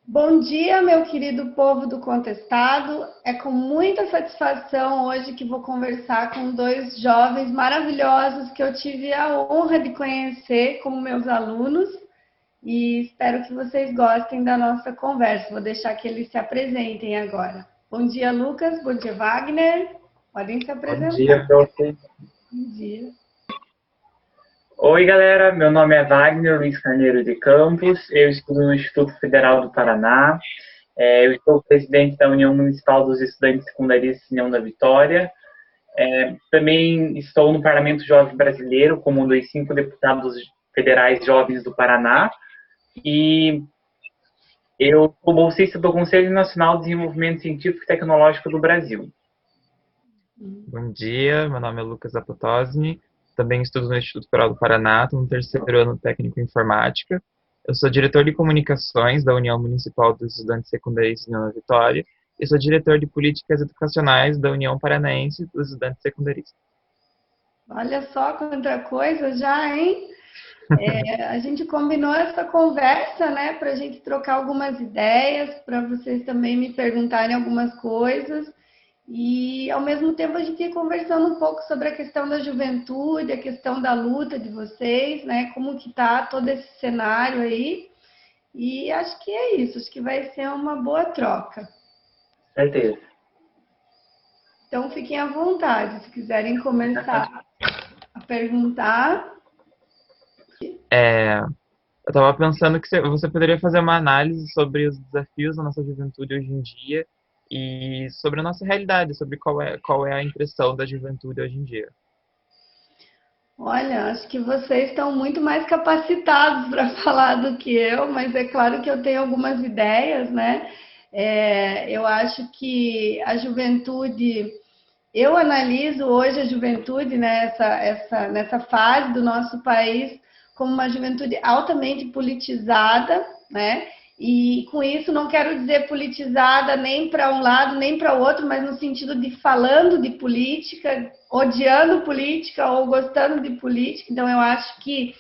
Bom dia, meu querido povo do Contestado. É com muita satisfação hoje que vou conversar com dois jovens maravilhosos que eu tive a honra de conhecer como meus alunos e espero que vocês gostem da nossa conversa. Vou deixar que eles se apresentem agora. Bom dia, Lucas. Bom dia, Wagner. Podem se Bom apresentar. dia, prof. Bom dia. Oi, galera. Meu nome é Wagner Luiz Carneiro de Campos. Eu estudo no Instituto Federal do Paraná. Eu sou presidente da União Municipal dos Estudantes Secundaristas União da Vitória. Também estou no Parlamento Jovem Brasileiro, como um dos 5 deputados federais jovens do Paraná. E eu sou bolsista do Conselho Nacional de Desenvolvimento Científico e Tecnológico do Brasil. Bom dia, meu nome é Lucas Apotosny, também estudo no Instituto Federal do Paraná, estou no terceiro ano técnico em informática. Eu sou diretor de comunicações da União Municipal dos Estudantes Secundaristas de União da Vitória e sou diretor de políticas educacionais da União Paranaense dos Estudantes Secundaristas. Olha só quanta coisa já, hein? A gente combinou essa conversa, né, para a gente trocar algumas ideias, para vocês também me perguntarem algumas coisas. E, ao mesmo tempo, a gente ia conversando um pouco sobre a questão da juventude, a questão da luta de vocês, né, como que tá todo esse cenário aí. E acho que é isso, acho que vai ser uma boa troca. Certeza. Então, fiquem à vontade, se quiserem começar a perguntar. Eu estava pensando que você poderia fazer uma análise sobre os desafios da nossa juventude hoje em dia e sobre a nossa realidade, sobre qual é a impressão da juventude hoje em dia. Olha, acho que vocês estão muito mais capacitados para falar do que eu, mas é claro que eu tenho algumas ideias, né? Eu acho que a juventude, eu analiso hoje a juventude, né, nessa fase do nosso país como uma juventude altamente politizada, né? E com isso não quero dizer politizada nem para um lado nem para o outro, mas no sentido de falando de política, odiando política ou gostando de política. Então eu acho que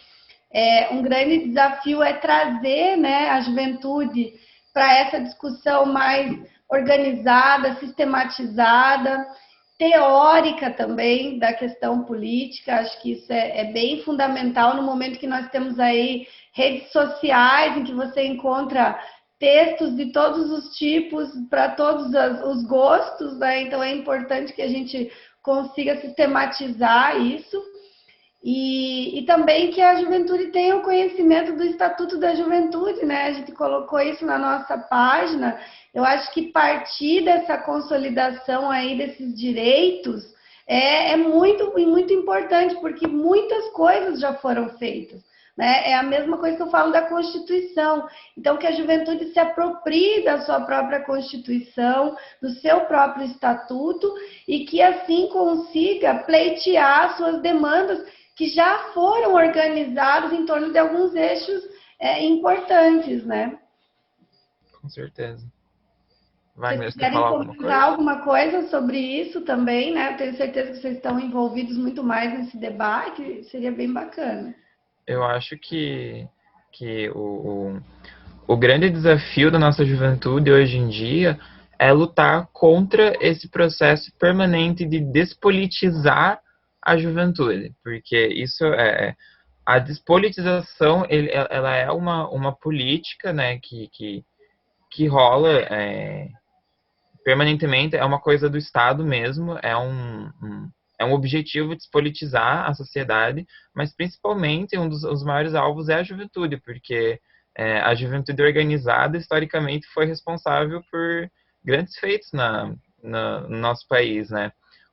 um grande desafio é trazer, né, a juventude para essa discussão mais organizada, sistematizada, teórica também da questão política. Acho que isso é bem fundamental no momento que nós temos aí redes sociais em que você encontra textos de todos os tipos, para todos os gostos, né? Então é importante que a gente consiga sistematizar isso. E também que a juventude tenha o conhecimento do Estatuto da Juventude, né? A gente colocou isso na nossa página. Eu acho que partir dessa consolidação aí desses direitos é muito importante, porque muitas coisas já foram feitas. Né? É a mesma coisa que eu falo da Constituição. Então, que a juventude se aproprie da sua própria Constituição, do seu próprio estatuto, e que assim consiga pleitear suas demandas que já foram organizados em torno de alguns eixos importantes, né? Com certeza. Se vocês Wagner, você quer quiserem falar alguma comentar coisa? alguma coisa sobre isso também, né? Eu tenho certeza que vocês estão envolvidos muito mais nesse debate, seria bem bacana. Eu acho que o grande desafio da nossa juventude hoje em dia é lutar contra esse processo permanente de despolitizar a juventude, porque a despolitização ela é uma política, né, que rola permanentemente, é uma coisa do Estado mesmo, é um objetivo despolitizar a sociedade, mas principalmente um dos os maiores alvos é a juventude, porque a juventude organizada historicamente foi responsável por grandes feitos no nosso país, né?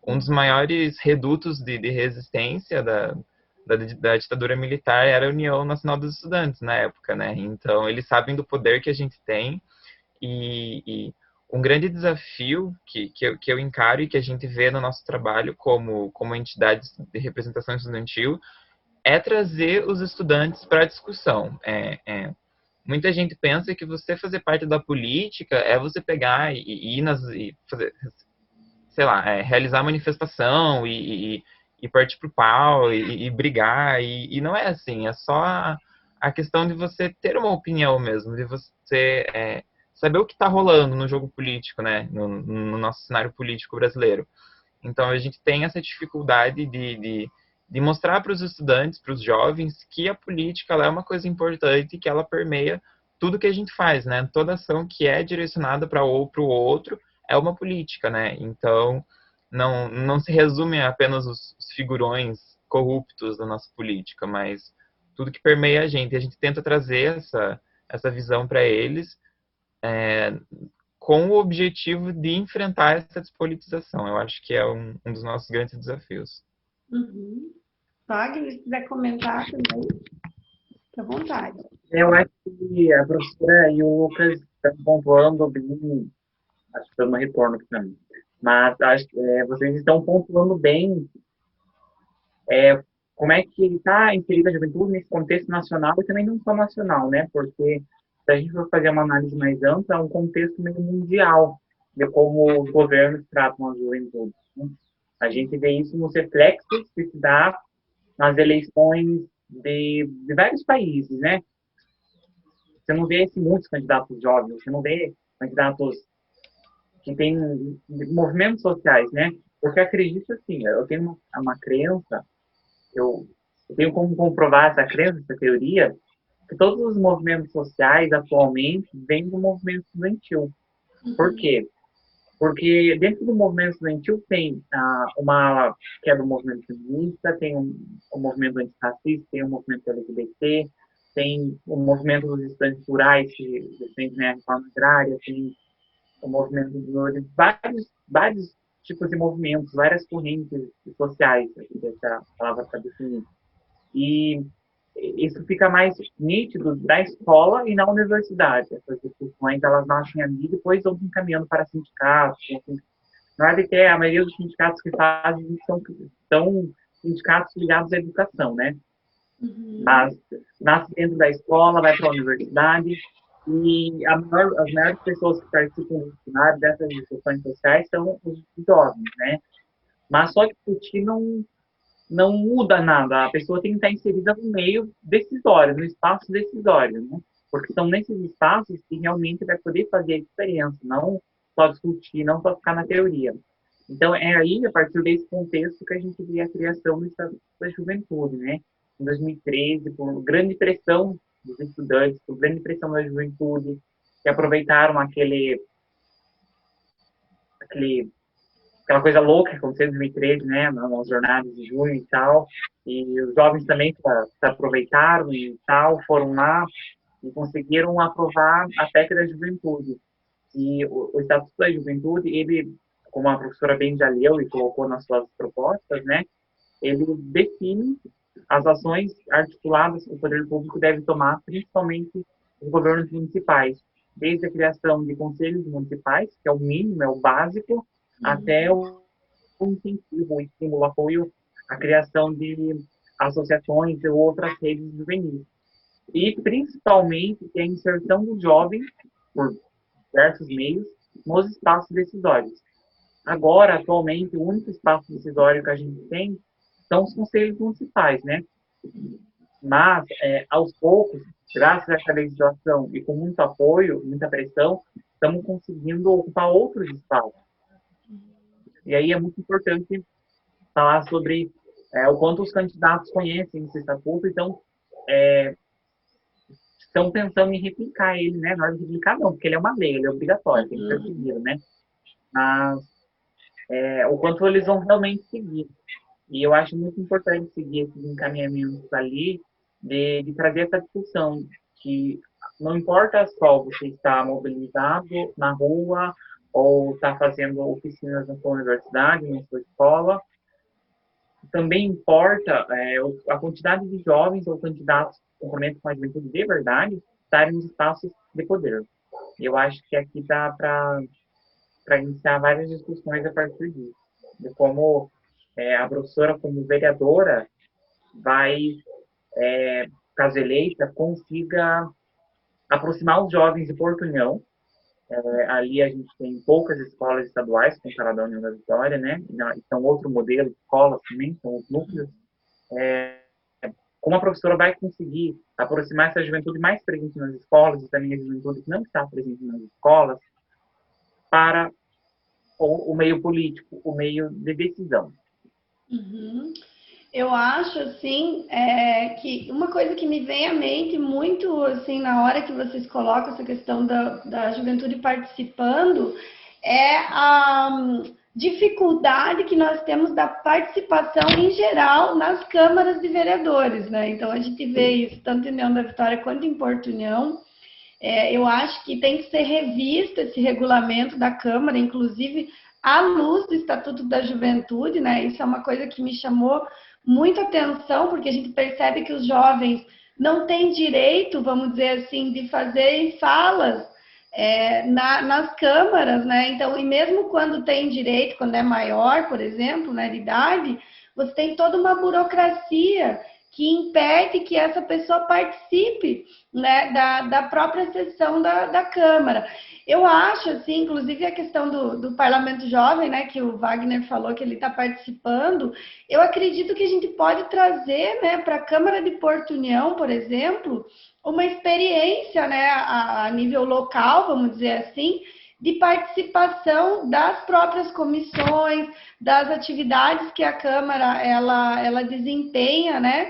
Um dos maiores redutos de resistência da ditadura militar era a União Nacional dos Estudantes na época, né? Então eles sabem do poder que a gente tem e um grande desafio que eu encaro e que a gente vê no nosso trabalho como entidades de representação estudantil é trazer os estudantes para a discussão. Muita gente pensa que você fazer parte da política é você pegar e ir e fazer, sei lá, realizar manifestação e partir pro pau e brigar, e não é assim, é só a questão de você ter uma opinião mesmo, de você saber o que está rolando no jogo político, né, no nosso cenário político brasileiro. Então, a gente tem essa dificuldade de mostrar para os estudantes, para os jovens, que a política ela é uma coisa importante e que ela permeia tudo que a gente faz, né? Toda ação que é direcionada para o outro é uma política, né? Então, não se resume a apenas os figurões corruptos da nossa política, mas tudo que permeia a gente. E a gente tenta trazer essa visão para eles, com o objetivo de enfrentar essa despolitização. Eu acho que é um dos nossos grandes desafios. Uhum. Wagner, se quiser comentar também, fique à vontade. Eu acho que a professora e o Lucas estão pontuando bem, acho que dando um retorno aqui também, mas acho que vocês estão pontuando bem como é que está inserida a juventude nesse contexto nacional e também não só nacional, né? Porque se a gente for fazer uma análise mais ampla, é um contexto meio mundial de como os governos tratam a juventude, né? A gente vê isso nos reflexos que se dá nas eleições de vários países, né? Você não vê muitos candidatos jovens, você não vê candidatos que têm movimentos sociais, né? Porque eu acredito assim, eu tenho uma crença, eu tenho como comprovar essa crença, essa teoria, que todos os movimentos sociais atualmente vêm do movimento estudantil. Por quê? Porque dentro do movimento estudantil tem uma ala que é do movimento feminista, tem um movimento antirracista, tem um movimento LGBT, tem o movimento dos estudantes rurais que defende, né, a reforma agrária, tem o movimento de vários tipos de movimentos, várias correntes sociais, assim, essa palavra para definir. E isso fica mais nítido na escola e na universidade. Essas discussões, elas nascem ali e depois vão encaminhando para sindicatos. Na verdade, que a maioria dos sindicatos que fazem são sindicatos ligados à educação, né? Uhum. Mas nasce dentro da escola, vai para a universidade, e as maiores pessoas que participam dessas discussões sociais são os jovens, né? Mas só discutir não muda nada. A pessoa tem que estar inserida no meio decisório, no espaço decisório, né? Porque são nesses espaços que realmente vai poder fazer a diferença, não só discutir, não só ficar na teoria. Então, é aí, a partir desse contexto, que a gente vê a criação do Estatuto da Juventude, né? Em 2013, por grande pressão dos estudantes, por grande pressão da juventude, que aproveitaram aquela coisa louca que aconteceu em 2013, né, nas jornadas de junho e tal, e os jovens também se aproveitaram e tal, foram lá e conseguiram aprovar a PEC da juventude. E o Estatuto da Juventude, ele, como a professora bem já leu e colocou nas suas propostas, né, ele define as ações articuladas que o poder público deve tomar, principalmente os governos municipais, desde a criação de conselhos municipais, que é o mínimo, é o básico, até o incentivo, o estímulo, o apoio à criação de associações ou outras redes juvenis. E, principalmente, a inserção dos jovens, por diversos meios, nos espaços decisórios. Agora, atualmente, o único espaço decisório que a gente tem são os conselhos municipais, né? Mas, aos poucos, graças a essa legislação e com muito apoio, muita pressão, estamos conseguindo ocupar outros espaços. E aí é muito importante falar sobre o quanto os candidatos conhecem esse estatuto, então estão pensando em replicar ele, né? Não é replicar não, porque ele é uma lei, ele é obrigatório, tem que ser seguido, né? Mas o quanto eles vão realmente seguir. E eu acho muito importante seguir esses encaminhamentos ali, de trazer essa discussão, que não importa só você estar mobilizado na rua ou estar fazendo oficinas na sua universidade, na sua escola, também importa a quantidade de jovens ou candidatos que comprometem com a juventude de verdade estarem nos espaços de poder. E eu acho que aqui dá para iniciar várias discussões a partir disso, de como a professora, como vereadora, vai, caso eleita, consiga aproximar os jovens de Portunhão. Ali a gente tem poucas escolas estaduais comparado à União da Vitória, né? E são outro modelo de escolas também, são os núcleos. como a professora vai conseguir aproximar essa juventude mais presente nas escolas e também a juventude que não está presente nas escolas para o meio político, o meio de decisão. Uhum. Eu acho, assim, que uma coisa que me vem à mente muito, assim, na hora que vocês colocam essa questão da juventude participando, é a dificuldade que nós temos da participação em geral nas câmaras de vereadores, né? Então, a gente vê isso tanto em União da Vitória quanto em Porto União. Eu acho que tem que ser revisto esse regulamento da Câmara, inclusive à luz do Estatuto da Juventude, né? Isso é uma coisa que me chamou muita atenção, porque a gente percebe que os jovens não têm direito, vamos dizer assim, de fazerem falas nas câmaras, né? Então, e mesmo quando tem direito, quando é maior, por exemplo, né, de idade, você tem toda uma burocracia que impede que essa pessoa participe, né, da própria sessão da Câmara. Eu acho, assim, inclusive a questão do Parlamento Jovem, né, que o Wagner falou que ele está participando, eu acredito que a gente pode trazer, né, para a Câmara de Porto União, por exemplo, uma experiência, né, a nível local, vamos dizer assim, de participação das próprias comissões, das atividades que a Câmara ela desempenha, né?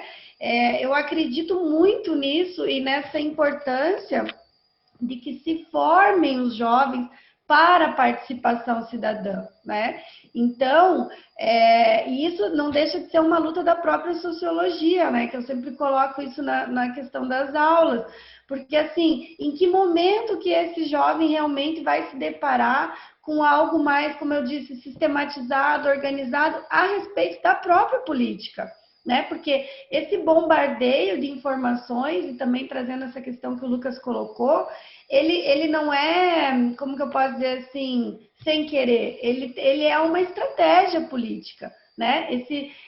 Eu acredito muito nisso e nessa importância de que se formem os jovens para a participação cidadã, né? Então, isso não deixa de ser uma luta da própria sociologia, né? Que eu sempre coloco isso na questão das aulas, porque assim, em que momento que esse jovem realmente vai se deparar com algo mais, como eu disse, sistematizado, organizado a respeito da própria política? Né? Porque esse bombardeio de informações, e também trazendo essa questão que o Lucas colocou, ele não é, como que eu posso dizer assim, sem querer, ele é uma estratégia política, né?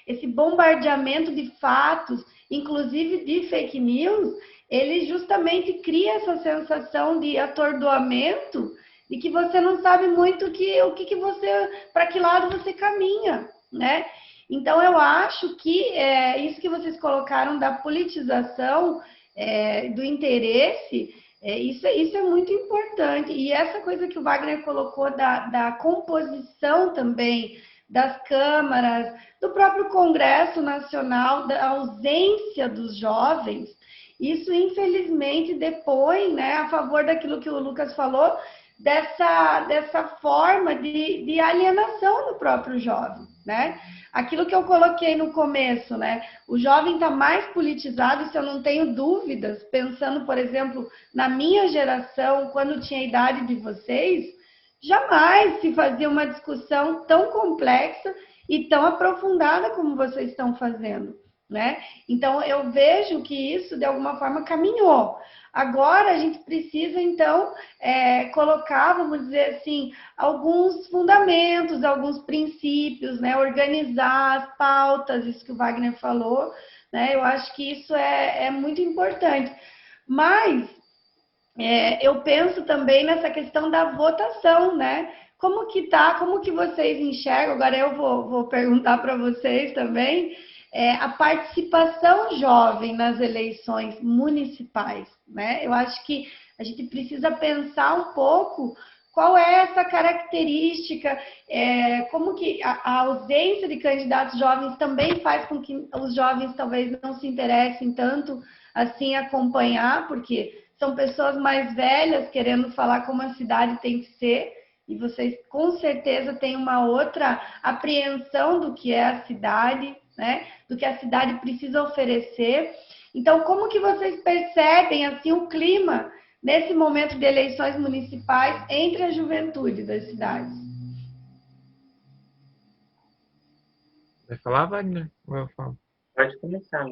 Esse bombardeamento de fatos, inclusive de fake news, ele justamente cria essa sensação de atordoamento e que você não sabe muito o que você, para que lado você caminha, né? Então, eu acho que isso que vocês colocaram da politização, do interesse, isso é muito importante. E essa coisa que o Wagner colocou da composição também das câmaras, do próprio Congresso Nacional, da ausência dos jovens, isso infelizmente depõe, né, a favor daquilo que o Lucas falou, dessa forma de alienação do próprio jovem, né? Aquilo que eu coloquei no começo, né? O jovem está mais politizado, isso eu não tenho dúvidas, pensando, por exemplo, na minha geração, quando tinha a idade de vocês, jamais se fazia uma discussão tão complexa e tão aprofundada como vocês estão fazendo, né? Então, eu vejo que isso, de alguma forma, caminhou. Agora, a gente precisa, então, colocar, vamos dizer assim, alguns fundamentos, alguns princípios, né? Organizar as pautas, isso que o Wagner falou, né? Eu acho que isso é muito importante. Mas eu penso também nessa questão da votação, né? Como que tá, como que vocês enxergam? Agora eu vou perguntar para vocês também, a participação jovem nas eleições municipais, né? Eu acho que a gente precisa pensar um pouco qual é essa característica, como que a ausência de candidatos jovens também faz com que os jovens talvez não se interessem tanto assim acompanhar, porque são pessoas mais velhas querendo falar como a cidade tem que ser, e vocês com certeza têm uma outra apreensão do que é a cidade, né? Do que a cidade precisa oferecer. Então, como que vocês percebem assim o clima nesse momento de eleições municipais entre a juventude das cidades? Vai falar, Wagner? Ou eu falo? Pode começar.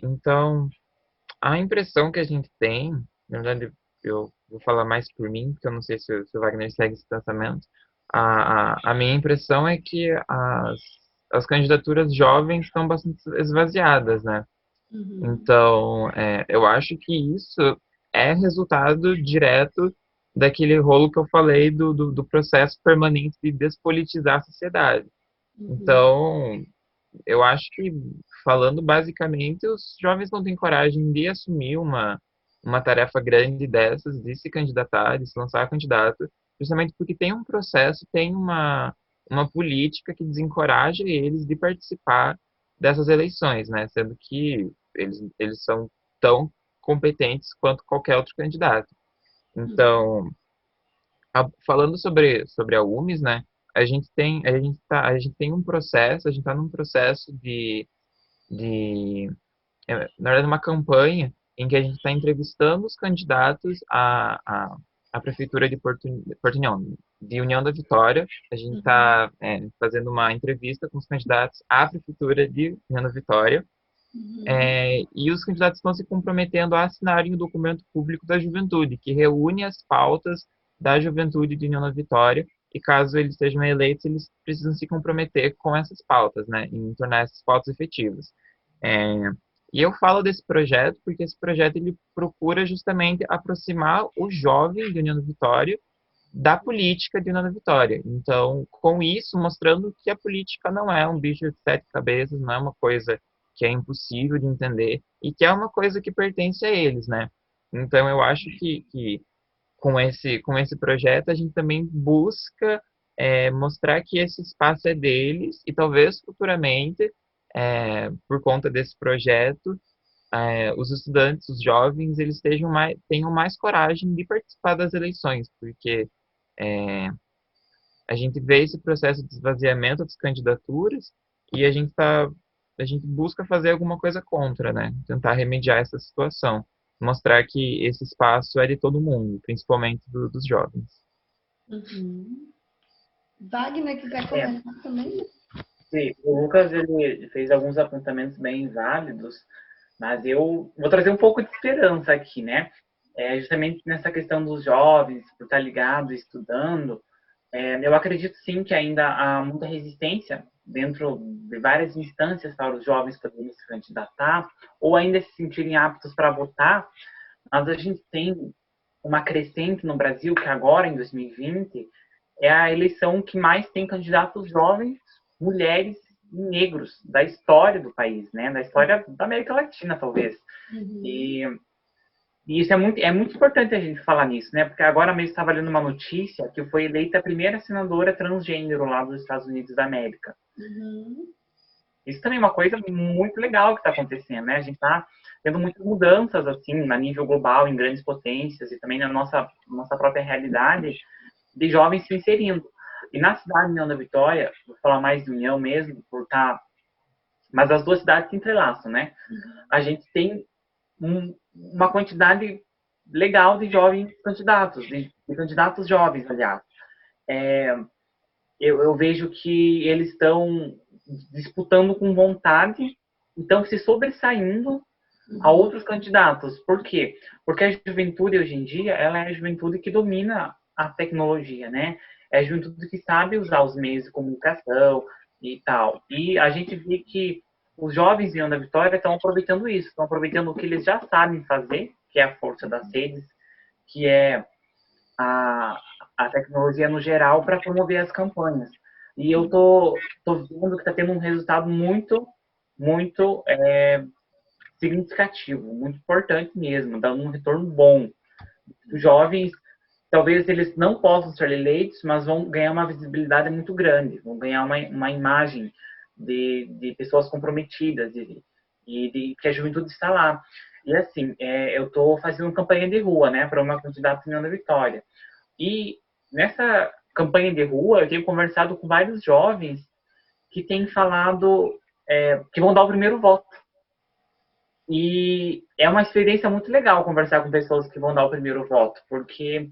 Então, a impressão que a gente tem, na verdade, eu vou falar mais por mim, porque eu não sei se o Wagner segue esse pensamento. A minha impressão é que as candidaturas jovens estão bastante esvaziadas, né? Uhum. Então, eu acho que isso é resultado direto daquele rolo que eu falei do processo permanente de despolitizar a sociedade. Uhum. Então, eu acho que, falando basicamente, os jovens não têm coragem de assumir uma tarefa grande dessas, de se candidatar, de se lançar candidato, justamente porque tem um processo, tem uma política que desencoraja eles de participar dessas eleições, né? Sendo que eles são tão competentes quanto qualquer outro candidato. Então, falando sobre a UMES, né? A gente tem um processo, a gente está num processo de na verdade, uma campanha em que a gente está entrevistando os candidatos à prefeitura de Portunhol, de União da Vitória. A gente está fazendo uma entrevista com os candidatos à prefeitura de União da Vitória. E os candidatos estão se comprometendo a assinarem o documento público da juventude, que reúne as pautas da juventude de União da Vitória, e caso eles sejam eleitos, eles precisam se comprometer com essas pautas, né, em tornar essas pautas efetivas. É, e eu falo desse projeto porque esse projeto ele procura justamente aproximar o jovem de União da Vitória da política de União da Vitória. Então, com isso, mostrando que a política não é um bicho de sete cabeças, não é uma coisa que é impossível de entender e que é uma coisa que pertence a eles, né? Então, eu acho que com esse projeto a gente também busca mostrar que esse espaço é deles e talvez futuramente, por conta desse projeto, os estudantes, os jovens, eles tenham mais coragem de participar das eleições, porque é, a gente vê esse processo de esvaziamento das candidaturas e a gente busca fazer alguma coisa contra, né? Tentar remediar essa situação, mostrar que esse espaço é de todo mundo, principalmente dos jovens. Uhum. Wagner, quiser É, comentar também? sim, o Lucas ele fez alguns apontamentos bem válidos, mas eu vou trazer um pouco de esperança aqui, né? Justamente nessa questão dos jovens, por estar ligado, estudando, eu acredito sim que ainda há muita resistência dentro de várias instâncias para os jovens poderem se candidatar ou ainda se sentirem aptos para votar, mas a gente tem uma crescente no Brasil que agora, em 2020, é a eleição que mais tem candidatos jovens, mulheres e negros da história do país, né? Da história da América Latina, talvez. Uhum. E isso é muito importante a gente falar nisso, né? Porque agora mesmo estava lendo uma notícia que foi eleita a primeira senadora transgênero lá dos Estados Unidos da América. Uhum. Isso também é uma coisa muito legal que está acontecendo, né? A gente está tendo muitas mudanças, assim, a nível global, em grandes potências e também na nossa própria realidade, de jovens se inserindo. E na cidade de União da Vitória, vou falar mais de União mesmo, por estar... Mas as duas cidades se entrelaçam, né? A gente tem uma quantidade legal de jovens candidatos, de candidatos jovens, aliás. Eu vejo que eles estão disputando com vontade, estão se sobressaindo a outros candidatos. Por quê? Porque a juventude hoje em dia, ela é a juventude que domina a tecnologia, né? É a juventude que sabe usar os meios de comunicação e tal. E a gente vê que os jovens de Onda Vitória estão aproveitando isso, estão aproveitando o que eles já sabem fazer, que é a força das redes, que é a, a tecnologia no geral para promover as campanhas. E eu tô vendo que está tendo um resultado muito significativo, muito importante mesmo, dando um retorno bom. Os jovens, talvez eles não possam ser eleitos, mas vão ganhar uma visibilidade muito grande, vão ganhar uma imagem de pessoas comprometidas e de que a juventude está lá. E assim, eu estou fazendo campanha de rua, né, para uma candidata em Ana Vitória. E nessa campanha de rua, eu tenho conversado com vários jovens que têm falado que vão dar o primeiro voto. E é uma experiência muito legal conversar com pessoas que vão dar o primeiro voto, porque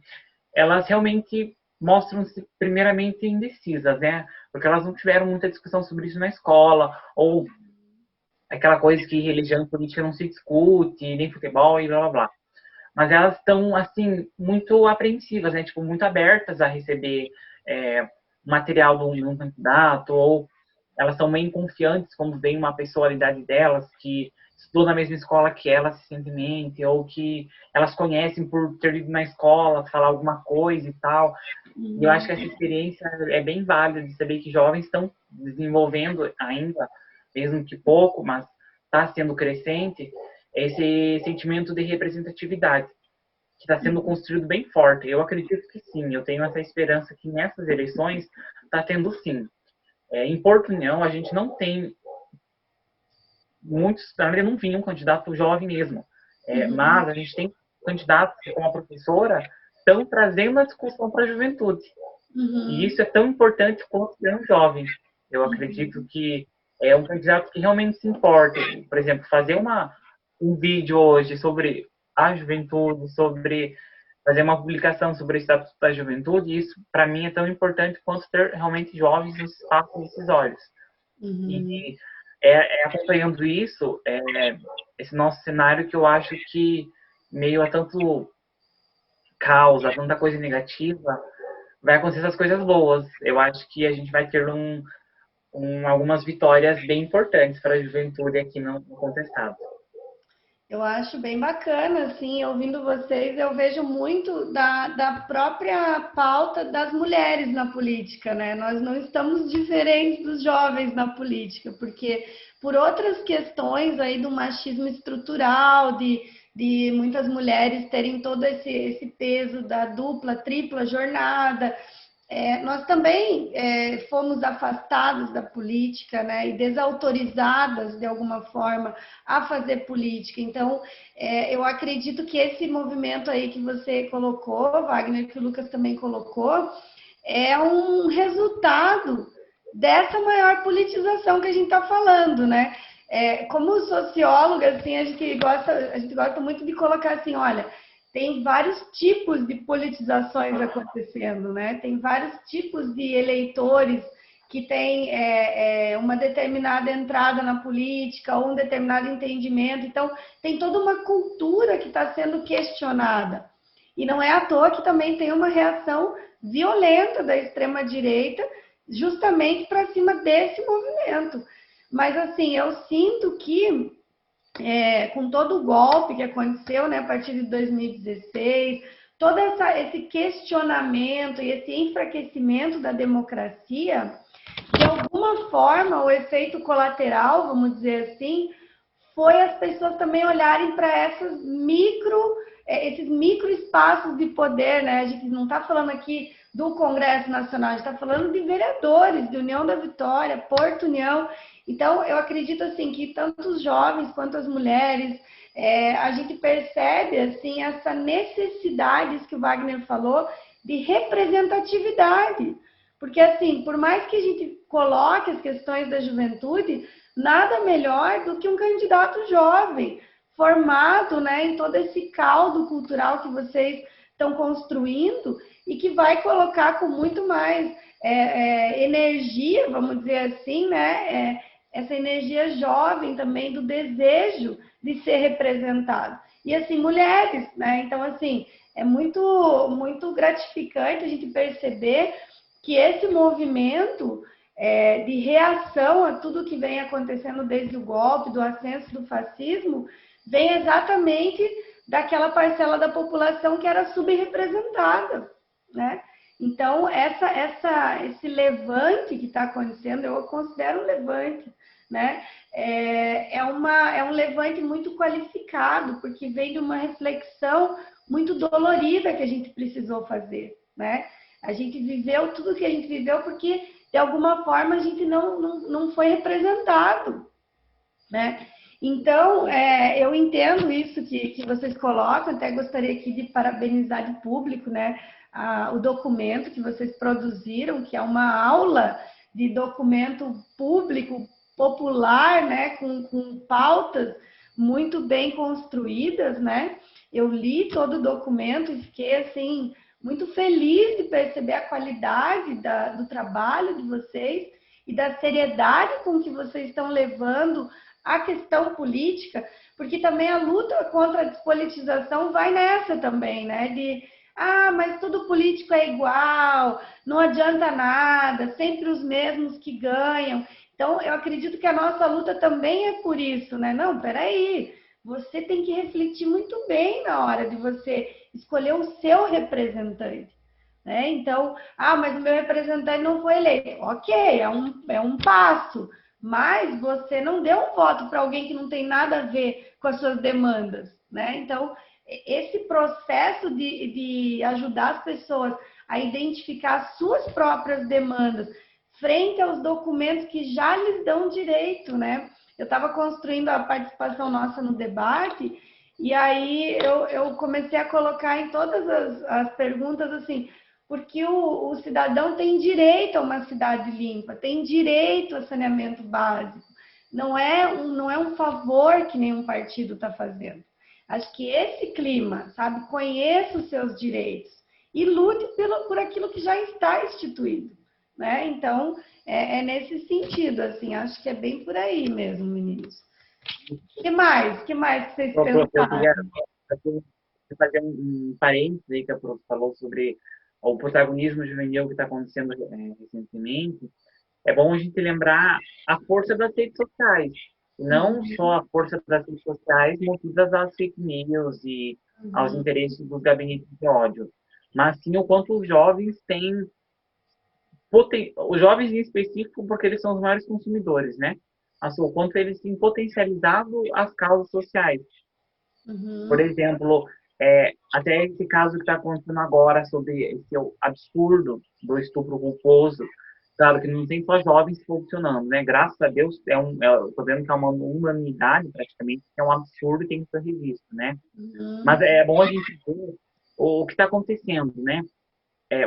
elas realmente mostram-se primeiramente indecisas, né? Porque elas não tiveram muita discussão sobre isso na escola, ou aquela coisa que religião e política não se discute, nem futebol e blá blá blá. Mas elas estão, assim, muito apreensivas, né? Tipo, muito abertas a receber material de um candidato, ou elas são meio confiantes quando vem uma pessoa da idade delas que estudou na mesma escola que elas recentemente, ou que elas conhecem por ter ido na escola, falar alguma coisa e tal. E eu acho que essa experiência é bem válida de saber que jovens estão desenvolvendo ainda mesmo que pouco, mas está sendo crescente, é esse sentimento de representatividade, que está sendo construído bem forte. Eu acredito que sim, eu tenho essa esperança que nessas eleições está tendo sim. Em Porto União, a gente não tem muitos, na verdade, não vinha um candidato jovem mesmo, mas a gente tem candidatos que, como a professora, estão trazendo a discussão para a juventude. E isso é tão importante quanto ser um jovem. Eu acredito que é um candidato que realmente se importa. Por exemplo, fazer um vídeo hoje sobre a juventude, sobre fazer uma publicação sobre o Estatuto da Juventude, isso para mim é tão importante quanto ter realmente jovens nos espaços decisórios. E acompanhando isso, esse nosso cenário que eu acho que, meio a tanto caos, a tanta coisa negativa, vai acontecer essas coisas boas. Eu acho que a gente vai ter algumas vitórias bem importantes para a juventude aqui no contestado. Eu acho bem bacana, assim, ouvindo vocês, eu vejo muito da própria pauta das mulheres na política, né? Nós não estamos diferentes dos jovens na política, porque por outras questões aí do machismo estrutural, de muitas mulheres terem todo esse peso da dupla, tripla jornada, nós também fomos afastados da política, né, e desautorizadas de alguma forma a fazer política. Então, eu acredito que esse movimento aí que você colocou, Wagner, que o Lucas também colocou, é um resultado dessa maior politização que a gente está falando, né? Como socióloga, assim, a gente gosta muito de colocar assim, olha, tem vários tipos de politizações acontecendo, né? Tem vários tipos de eleitores que têm uma determinada entrada na política ou um determinado entendimento. Então, tem toda uma cultura que está sendo questionada. E não é à toa que também tem uma reação violenta da extrema-direita justamente para cima desse movimento. Mas, assim, eu sinto que com todo o golpe que aconteceu, né, a partir de 2016, todo esse questionamento e esse enfraquecimento da democracia, de alguma forma, o efeito colateral, vamos dizer assim, foi as pessoas também olharem para esses micro espaços de poder, né? A gente não está falando aqui do Congresso Nacional, a gente está falando de vereadores, de União da Vitória, Porto União. Então, eu acredito assim que tanto os jovens quanto as mulheres, a gente percebe assim essa necessidade que o Wagner falou de representatividade. Porque assim, por mais que a gente coloque as questões da juventude, nada melhor do que um candidato jovem, formado, né, em todo esse caldo cultural que vocês estão construindo e que vai colocar com muito mais energia, vamos dizer assim, né, essa energia jovem também do desejo de ser representado. E assim, mulheres, né? Então, assim, é muito gratificante a gente perceber que esse movimento de reação a tudo que vem acontecendo desde o golpe, do ascenso do fascismo, vem exatamente daquela parcela da população que era subrepresentada, né? Então, esse levante que está acontecendo, eu considero um levante, né? É um levante muito qualificado, porque vem de uma reflexão muito dolorida que a gente precisou fazer, né? A gente viveu tudo que a gente viveu porque, de alguma forma, a gente não foi representado, né? Então, eu entendo isso que vocês colocam, até gostaria aqui de parabenizar de público, né, o documento que vocês produziram, que é uma aula de documento público, popular, né, com pautas muito bem construídas, né? Eu li todo o documento e fiquei, assim, muito feliz de perceber a qualidade do trabalho de vocês e da seriedade com que vocês estão levando a questão política, porque também a luta contra a despolitização vai nessa também, né? Mas todo político é igual, não adianta nada, sempre os mesmos que ganham. Então, eu acredito que a nossa luta também é por isso, né? Não, peraí, você tem que refletir muito bem na hora de você escolher o seu representante, né? Então, mas o meu representante não foi eleito. Ok, é um passo, mas você não deu um voto para alguém que não tem nada a ver com as suas demandas, né? Então, esse processo de ajudar as pessoas a identificar as suas próprias demandas frente aos documentos que já lhes dão direito, né? Eu estava construindo a participação nossa no debate e aí eu comecei a colocar em todas as perguntas assim, porque o cidadão tem direito a uma cidade limpa, tem direito a saneamento básico. Não é um favor que nenhum partido está fazendo. Acho que esse clima, sabe, conheça os seus direitos e lute por aquilo que já está instituído, né? Então, é nesse sentido, assim, acho que é bem por aí mesmo, meninos. O que mais? Que vocês Eu pensaram? queria fazer um parênteses aí que a Prof falou sobre o protagonismo juvenil que está acontecendo recentemente. É bom a gente lembrar a força das redes sociais, não só a força das redes sociais movidas às fake news e aos interesses dos gabinetes de ódio, mas sim o quanto os jovens têm, os jovens em específico, porque eles são os maiores consumidores, né? Assim, o quanto eles têm potencializado as causas sociais. Por exemplo, até esse caso que está acontecendo agora sobre esse absurdo do estupro culposo. Claro que não tem só jovens se posicionando, né? Graças a Deus, eu tô vendo que é uma unanimidade, praticamente, que é um absurdo e tem que ser revisto, né? Mas é bom a gente ver o que está acontecendo, né?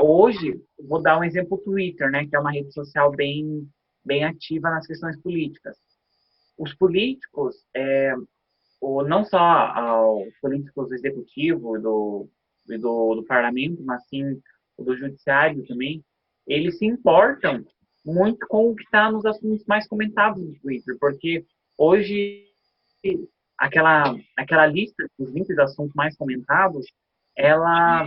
Hoje, vou dar um exemplo, o Twitter, né? Que é uma rede social bem ativa nas questões políticas. Os políticos, não só os políticos do executivo do parlamento, mas sim o do judiciário também, eles se importam muito com o que está nos assuntos mais comentados no Twitter, porque hoje aquela lista dos 20 assuntos mais comentados, ela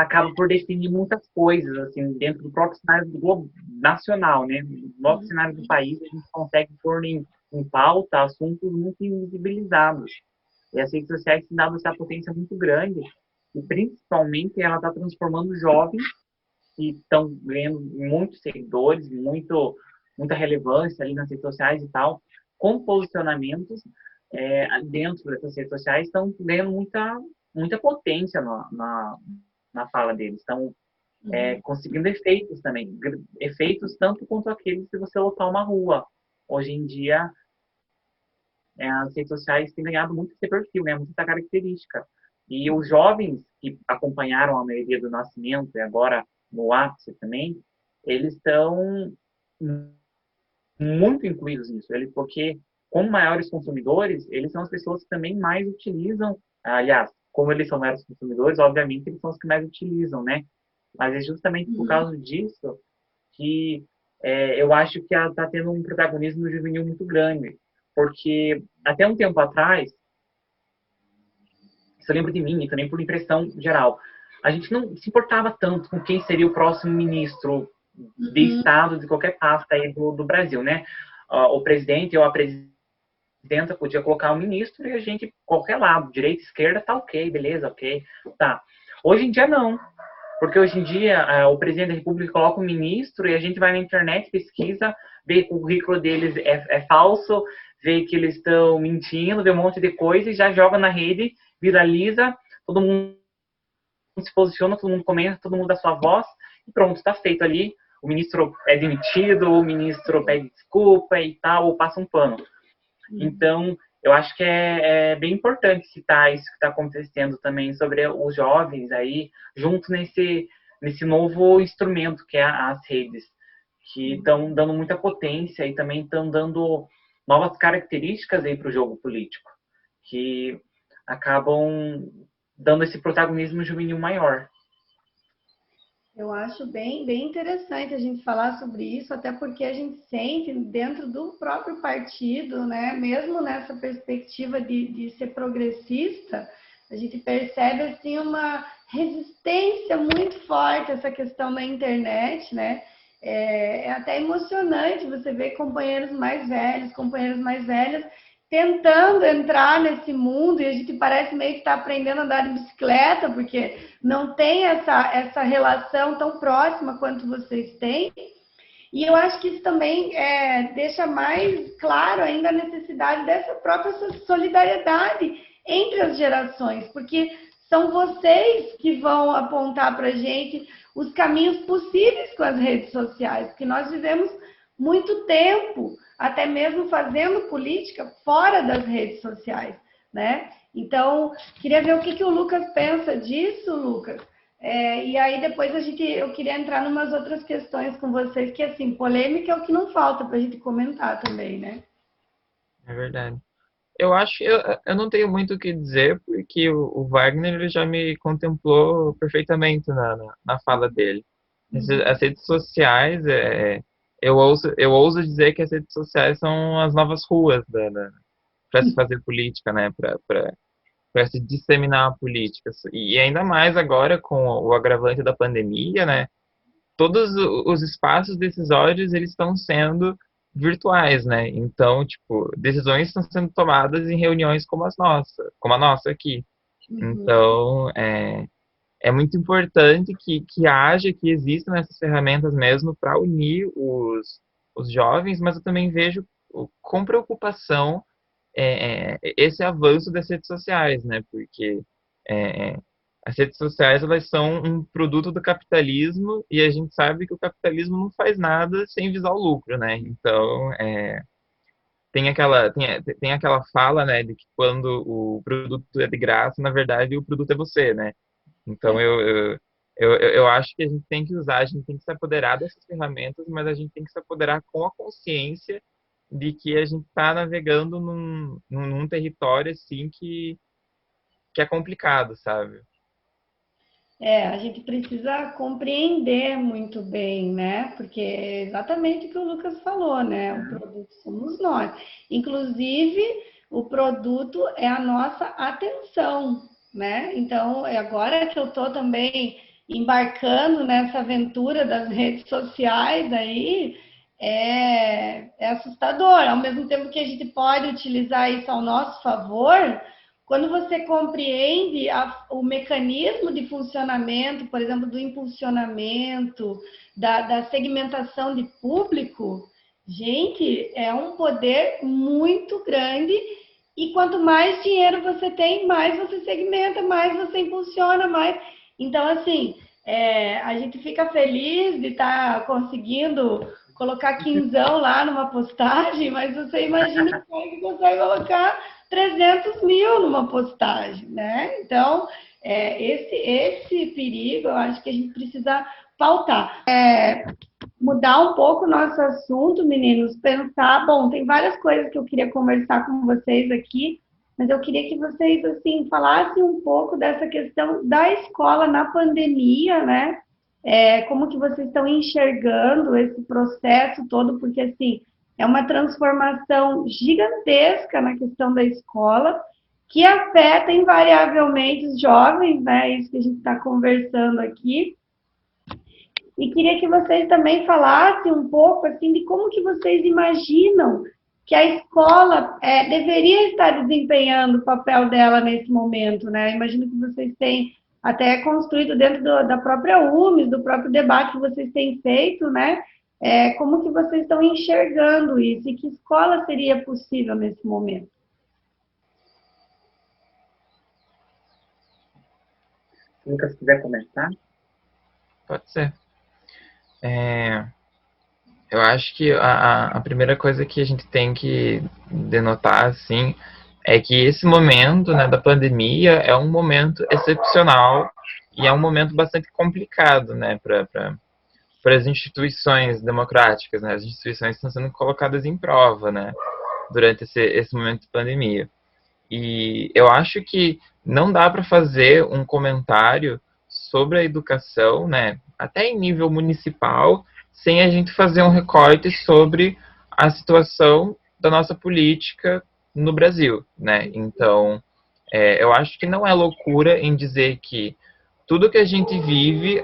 acaba por definir muitas coisas, assim, dentro do próprio cenário do globo nacional, né? No próprio cenário do país, a gente consegue pôr em pauta assuntos muito invisibilizados. E as redes sociais têm dado essa potência muito grande, e principalmente ela está transformando jovens que estão ganhando muitos seguidores, muita relevância ali nas redes sociais e tal, com posicionamentos dentro dessas redes sociais, estão ganhando muita potência na fala deles. Estão conseguindo efeitos também. Efeitos tanto quanto aqueles que você lotar uma rua. Hoje em dia, as redes sociais têm ganhado muito esse perfil, né? Muita característica. E os jovens que acompanharam a maioria do nascimento, e agora no ápice também, eles estão muito incluídos nisso. Porque, como maiores consumidores, eles são as pessoas que também mais utilizam, aliás, como eles são maiores consumidores, obviamente eles são os que mais utilizam, né? Mas é justamente por causa disso que eu acho que ela está tendo um protagonismo juvenil muito grande. Porque até um tempo atrás, isso eu lembro de mim e também por impressão geral, a gente não se importava tanto com quem seria o próximo ministro de Estado de qualquer pasta aí do Brasil, né? O presidente ou a presidenta podia colocar um ministro e a gente, qualquer lado, direita, esquerda, tá ok, beleza, ok, tá. Hoje em dia não, porque hoje em dia o presidente da República coloca um ministro e a gente vai na internet, pesquisa, vê que o currículo deles é falso, vê que eles estão mentindo, vê um monte de coisa e já joga na rede, viraliza, todo mundo se posiciona, todo mundo comenta, todo mundo dá sua voz e pronto, está feito ali. O ministro é demitido, o ministro pede desculpa e tal, ou passa um pano. Então, eu acho que é bem importante citar isso que está acontecendo também sobre os jovens aí, junto nesse novo instrumento que é as redes, que estão dando muita potência e também estão dando novas características aí para o jogo político, que acabam dando esse protagonismo juvenil maior. Eu acho bem interessante a gente falar sobre isso, até porque a gente sente dentro do próprio partido, né, mesmo nessa perspectiva de ser progressista, a gente percebe assim uma resistência muito forte a essa questão da internet, né? É até emocionante você ver companheiras mais velhas tentando entrar nesse mundo e a gente parece meio que está aprendendo a andar de bicicleta, porque não tem essa relação tão próxima quanto vocês têm. E eu acho que isso também deixa mais claro ainda a necessidade dessa própria solidariedade entre as gerações, porque são vocês que vão apontar para a gente os caminhos possíveis com as redes sociais, porque nós vivemos muito tempo, até mesmo fazendo política fora das redes sociais, né? Então, queria ver o que o Lucas pensa disso, Lucas. E aí depois eu queria entrar em umas outras questões com vocês, que assim, polêmica é o que não falta para a gente comentar também, né? É verdade. Eu não tenho muito o que dizer, porque o Wagner ele já me contemplou perfeitamente na fala dele. As redes sociais, eu ouso dizer que as redes sociais são as novas ruas para se fazer política, né? Para se disseminar a política. E ainda mais agora com o agravante da pandemia, né? Todos os espaços decisórios eles estão sendo virtuais, né? Então, tipo, decisões estão sendo tomadas em reuniões como a nossa aqui. Então, é muito importante que existam essas ferramentas mesmo para unir os jovens, mas eu também vejo com preocupação esse avanço das redes sociais, né? Porque as redes sociais elas são um produto do capitalismo e a gente sabe que o capitalismo não faz nada sem visar o lucro, né? Então, tem aquela fala, né, de que quando o produto é de graça, na verdade o produto é você, né? Então, eu acho que a gente tem que usar, a gente tem que se apoderar dessas ferramentas, mas a gente tem que se apoderar com a consciência de que a gente está navegando num território, assim, que é complicado, sabe? A gente precisa compreender muito bem, né? Porque é exatamente o que o Lucas falou, né? O produto somos nós. Inclusive, o produto é a nossa atenção, né? Então, agora que eu estou também embarcando nessa aventura das redes sociais aí, é assustador. Ao mesmo tempo que a gente pode utilizar isso ao nosso favor, quando você compreende o mecanismo de funcionamento, por exemplo, do impulsionamento, da segmentação de público, gente, é um poder muito grande. E quanto mais dinheiro você tem, mais você segmenta, mais você impulsiona, mais. Então, assim, a gente fica feliz de estar conseguindo colocar quinzão lá numa postagem, mas você imagina que consegue colocar 300 mil numa postagem, né? Então, esse perigo, eu acho que a gente precisa pautar. Mudar um pouco o nosso assunto, meninos, pensar, bom, tem várias coisas que eu queria conversar com vocês aqui, mas eu queria que vocês, assim, falassem um pouco dessa questão da escola na pandemia, né? Como que vocês estão enxergando esse processo todo, porque, assim, é uma transformação gigantesca na questão da escola, que afeta invariavelmente os jovens, né? Isso que a gente está conversando aqui. E queria que vocês também falassem um pouco, assim, de como que vocês imaginam que a escola deveria estar desempenhando o papel dela nesse momento, né? Imagino que vocês têm até construído dentro da própria UMES, do próprio debate que vocês têm feito, né? Como que vocês estão enxergando isso e que escola seria possível nesse momento? Se o Lucas quiser comentar. Pode ser. Eu acho que a primeira coisa que a gente tem que denotar, assim, é que esse momento, né, da pandemia é um momento excepcional e é um momento bastante complicado, né, para as instituições democráticas, né, as instituições estão sendo colocadas em prova, né, durante esse momento de pandemia. E eu acho que não dá para fazer um comentário sobre a educação, né, até em nível municipal, sem a gente fazer um recorte sobre a situação da nossa política no Brasil, né? Então, eu acho que não é loucura em dizer que tudo que a gente vive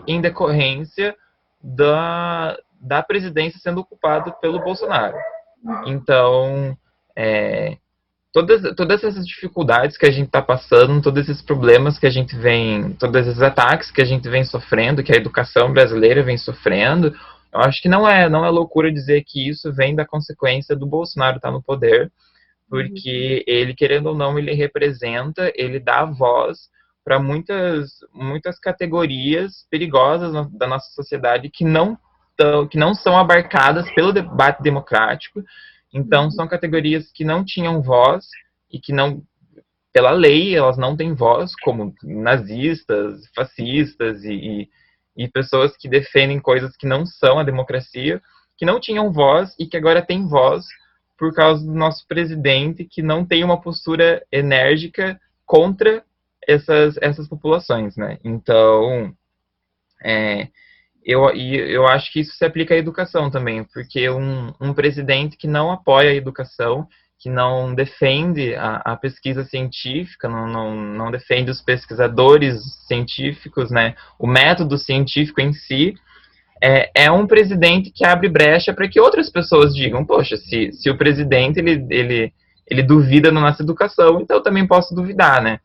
em decorrência da presidência sendo ocupada pelo Bolsonaro. Então, todas essas dificuldades que a gente está passando, todos esses problemas que a gente vem, todos esses ataques que a gente vem sofrendo, que a educação brasileira vem sofrendo, Eu acho que não é loucura dizer que isso vem da consequência do Bolsonaro estar no poder, porque ele, querendo ou não, ele representa, ele dá voz para muitas categorias perigosas da nossa sociedade que não são abarcadas pelo debate democrático. Então, são categorias que não tinham voz e que não, pela lei, elas não têm voz, como nazistas, fascistas e pessoas que defendem coisas que não são a democracia, que não tinham voz e que agora têm voz por causa do nosso presidente, que não tem uma postura enérgica contra essas populações, né? Então, eu acho que isso se aplica à educação também, porque um presidente que não apoia a educação, que não defende a pesquisa científica, não defende os pesquisadores científicos, né, o método científico em si, é um presidente que abre brecha para que outras pessoas digam, poxa, se o presidente ele duvida na nossa educação, então eu também posso duvidar, né?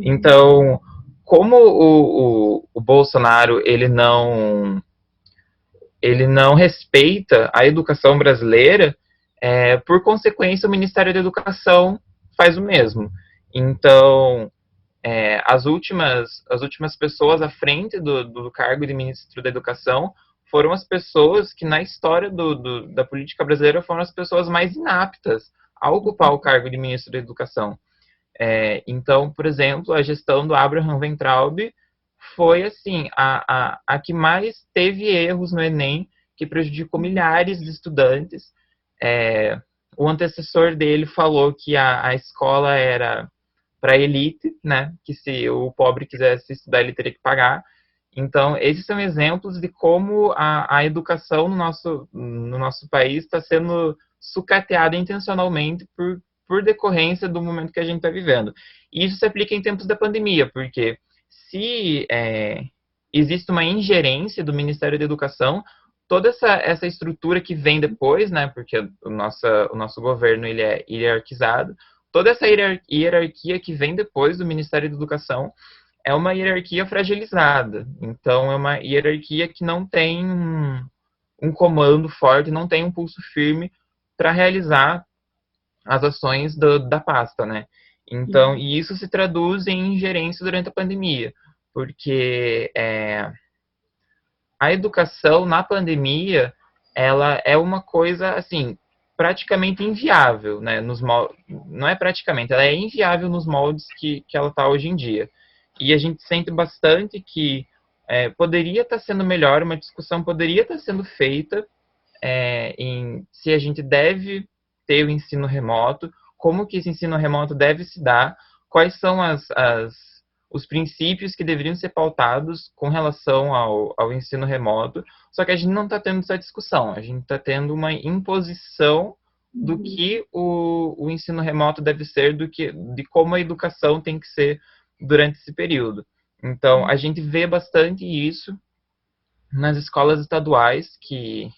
Então, como o Bolsonaro ele não respeita a educação brasileira, por consequência, o Ministério da Educação faz o mesmo. Então, as últimas pessoas à frente do cargo de ministro da Educação foram as pessoas que, na história da política brasileira, foram as pessoas mais inaptas a ocupar o cargo de ministro da Educação. Então, por exemplo, a gestão do Abraham Weintraub foi assim a que mais teve erros no Enem, que prejudicou milhares de estudantes. O antecessor dele falou que a escola era para elite, né? Que se o pobre quisesse estudar, ele teria que pagar. Então, esses são exemplos de como a educação no nosso país está sendo sucateada intencionalmente por decorrência do momento que a gente está vivendo. E isso se aplica em tempos da pandemia, porque se existe uma ingerência do Ministério da Educação, toda essa estrutura que vem depois, né, porque o nosso governo ele é hierarquizado, toda essa hierarquia que vem depois do Ministério da Educação é uma hierarquia fragilizada. Então, é uma hierarquia que não tem um comando forte, não tem um pulso firme para realizar as ações da pasta, né? Então, e isso se traduz em ingerência durante a pandemia, porque a educação na pandemia, ela é uma coisa, assim, praticamente inviável, né? Não é praticamente, ela é inviável nos moldes que ela está hoje em dia. E a gente sente bastante que poderia estar sendo melhor, uma discussão poderia estar sendo feita em se a gente deve ter o ensino remoto, como que esse ensino remoto deve se dar, quais são os princípios que deveriam ser pautados com relação ao ensino remoto, só que a gente não está tendo essa discussão, a gente está tendo uma imposição do que o ensino remoto deve ser, de como a educação tem que ser durante esse período. Então, a gente vê bastante isso nas escolas estaduais, que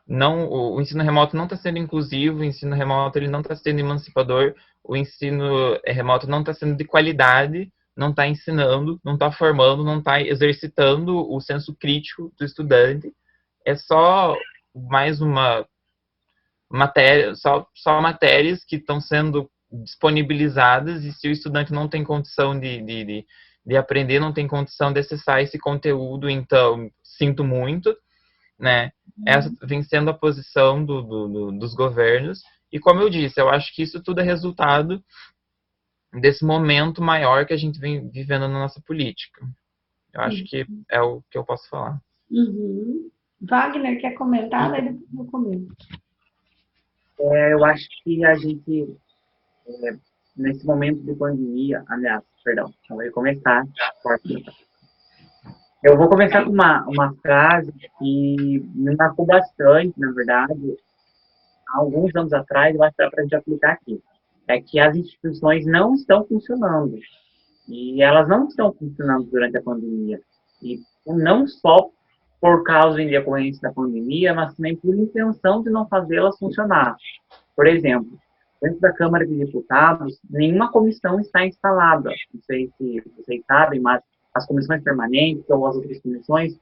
o ensino remoto não está sendo inclusivo, o ensino remoto ele não está sendo emancipador, o ensino remoto não está sendo de qualidade, não está ensinando, não está formando, não está exercitando o senso crítico do estudante. É só mais uma matéria, só matérias que estão sendo disponibilizadas, e se o estudante não tem condição de aprender, não tem condição de acessar esse conteúdo, então sinto muito, né? Essa vem sendo a posição dos governos, e como eu disse, eu acho que isso tudo é resultado desse momento maior que a gente vem vivendo na nossa política. Eu acho que é o que eu posso falar. Wagner, quer comentar? Daí depois eu comento. Eu acho que a gente, nesse momento de pandemia, aliás, perdão, eu vou começar. Eu vou começar com uma frase que me marcou bastante, na verdade, há alguns anos atrás, eu acho que dá para a gente aplicar aqui. É que as instituições não estão funcionando. E elas não estão funcionando durante a pandemia. E não só por causa em decorrência da pandemia, mas também por intenção de não fazê-las funcionar. Por exemplo, dentro da Câmara de Deputados, nenhuma comissão está instalada. Não sei se vocês sabem, mas as comissões permanentes ou as outras comissões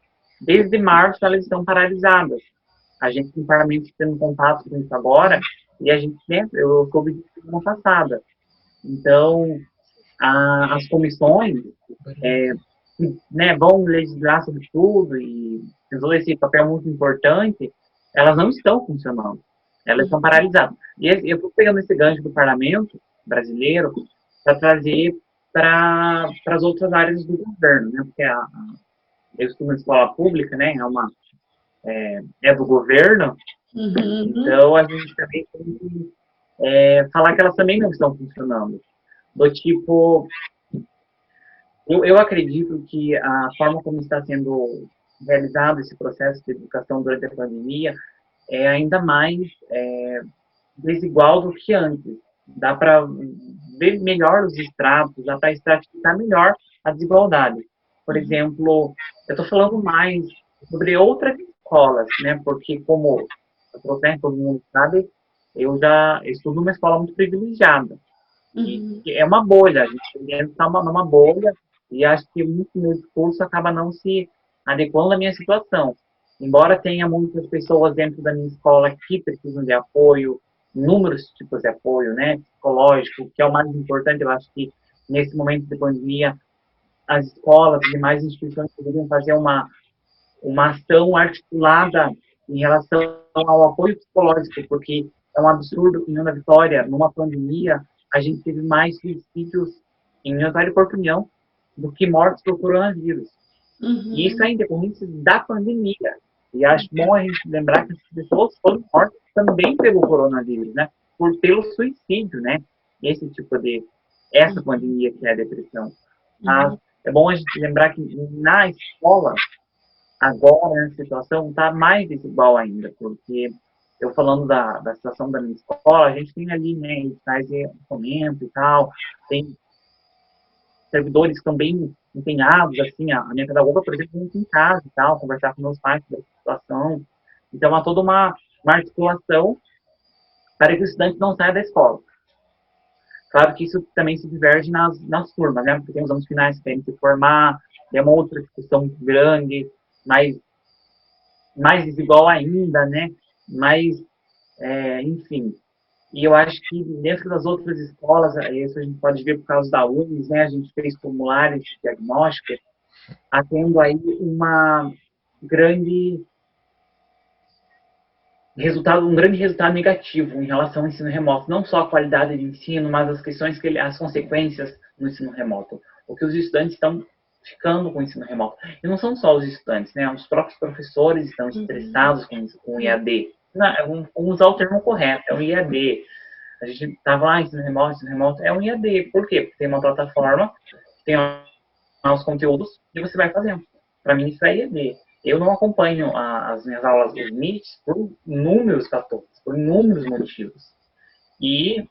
desde março elas estão paralisadas. A gente no parlamento tendo contato com isso agora, e a gente, né, eu soube disso semana passada. Então, as comissões, né, vão legislar sobre tudo e resolver esse papel muito importante, elas não estão funcionando. Elas estão paralisadas. E eu estou pegando esse gancho do parlamento brasileiro para trazer para as outras áreas do governo, né? Porque eu estudo na escola pública, né? É do governo, então a gente também tem que falar que elas também não estão funcionando. Do tipo, eu acredito que a forma como está sendo realizado esse processo de educação durante a pandemia é ainda mais desigual do que antes. Dá para ver melhor os estratos, dá para estratificar melhor a desigualdade. Por exemplo, eu estou falando mais sobre outras escolas, né? Porque como todo mundo sabe, eu já estudo numa escola muito privilegiada. E é uma bolha, a gente entra numa bolha e acho que muito meu discurso acaba não se adequando à minha situação. Embora tenha muitas pessoas dentro da minha escola que precisam de apoio, inúmeros tipos de apoio, né, psicológico, que é o mais importante, eu acho que nesse momento de pandemia, as escolas e demais instituições poderiam fazer uma ação articulada em relação ao apoio psicológico, porque é um absurdo que em Ana Vitória, numa pandemia, a gente teve mais suicídios em Ana Vitória e Porto União do que mortes por coronavírus. E isso é em decorrência da pandemia. E acho bom a gente lembrar que as pessoas foram mortas também pelo coronavírus, né? Pelo suicídio, né? Essa pandemia que é a depressão. Mas é bom a gente lembrar que na escola, agora, a situação está mais desigual ainda, porque eu falando da situação da minha escola, a gente tem ali, né, editais de fomento e tal, tem servidores que estão bem empenhados, assim, a minha pedagoga, por exemplo, muito em casa e tal, conversar com meus pais sobre a situação. Então, há toda uma articulação para que o estudante não saia da escola. Claro que isso também se diverge nas turmas, né, porque tem os anos finais que querem se formar, é uma outra discussão muito grande, mais desigual ainda, né, enfim. E eu acho que dentro das outras escolas, isso a gente pode ver por causa da UNES, né? A gente fez formulários de diagnóstico, tendo aí um grande resultado negativo em relação ao ensino remoto. Não só a qualidade de ensino, mas as consequências no ensino remoto. O que os estudantes estão ficando com o ensino remoto. E não são só os estudantes, né? Os próprios professores estão estressados com o EAD. Vamos usar o termo correto, é um IAD. A gente estava lá, ensino remoto, é um IAD. Por quê? Porque tem uma plataforma, tem lá os conteúdos e você vai fazendo. Para mim, isso é IAD. Eu não acompanho as minhas aulas do Meet por inúmeros fatores, por inúmeros motivos. E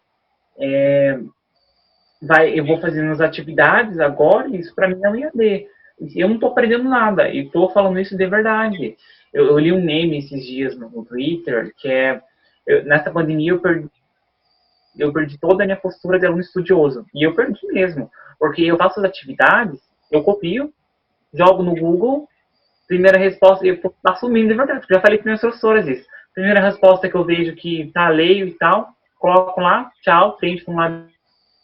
eu vou fazendo as atividades agora e isso para mim é um IAD. Eu não estou aprendendo nada, e estou falando isso de verdade. Eu li um meme esses dias no Twitter, que nessa pandemia eu perdi toda a minha postura de aluno estudioso. E eu perdi mesmo, porque eu faço as atividades, eu copio, jogo no Google, primeira resposta, eu estou assumindo de verdade, já falei para minhas professoras isso. Primeira resposta que eu vejo que leio e tal, coloco lá, tchau, preencho um lado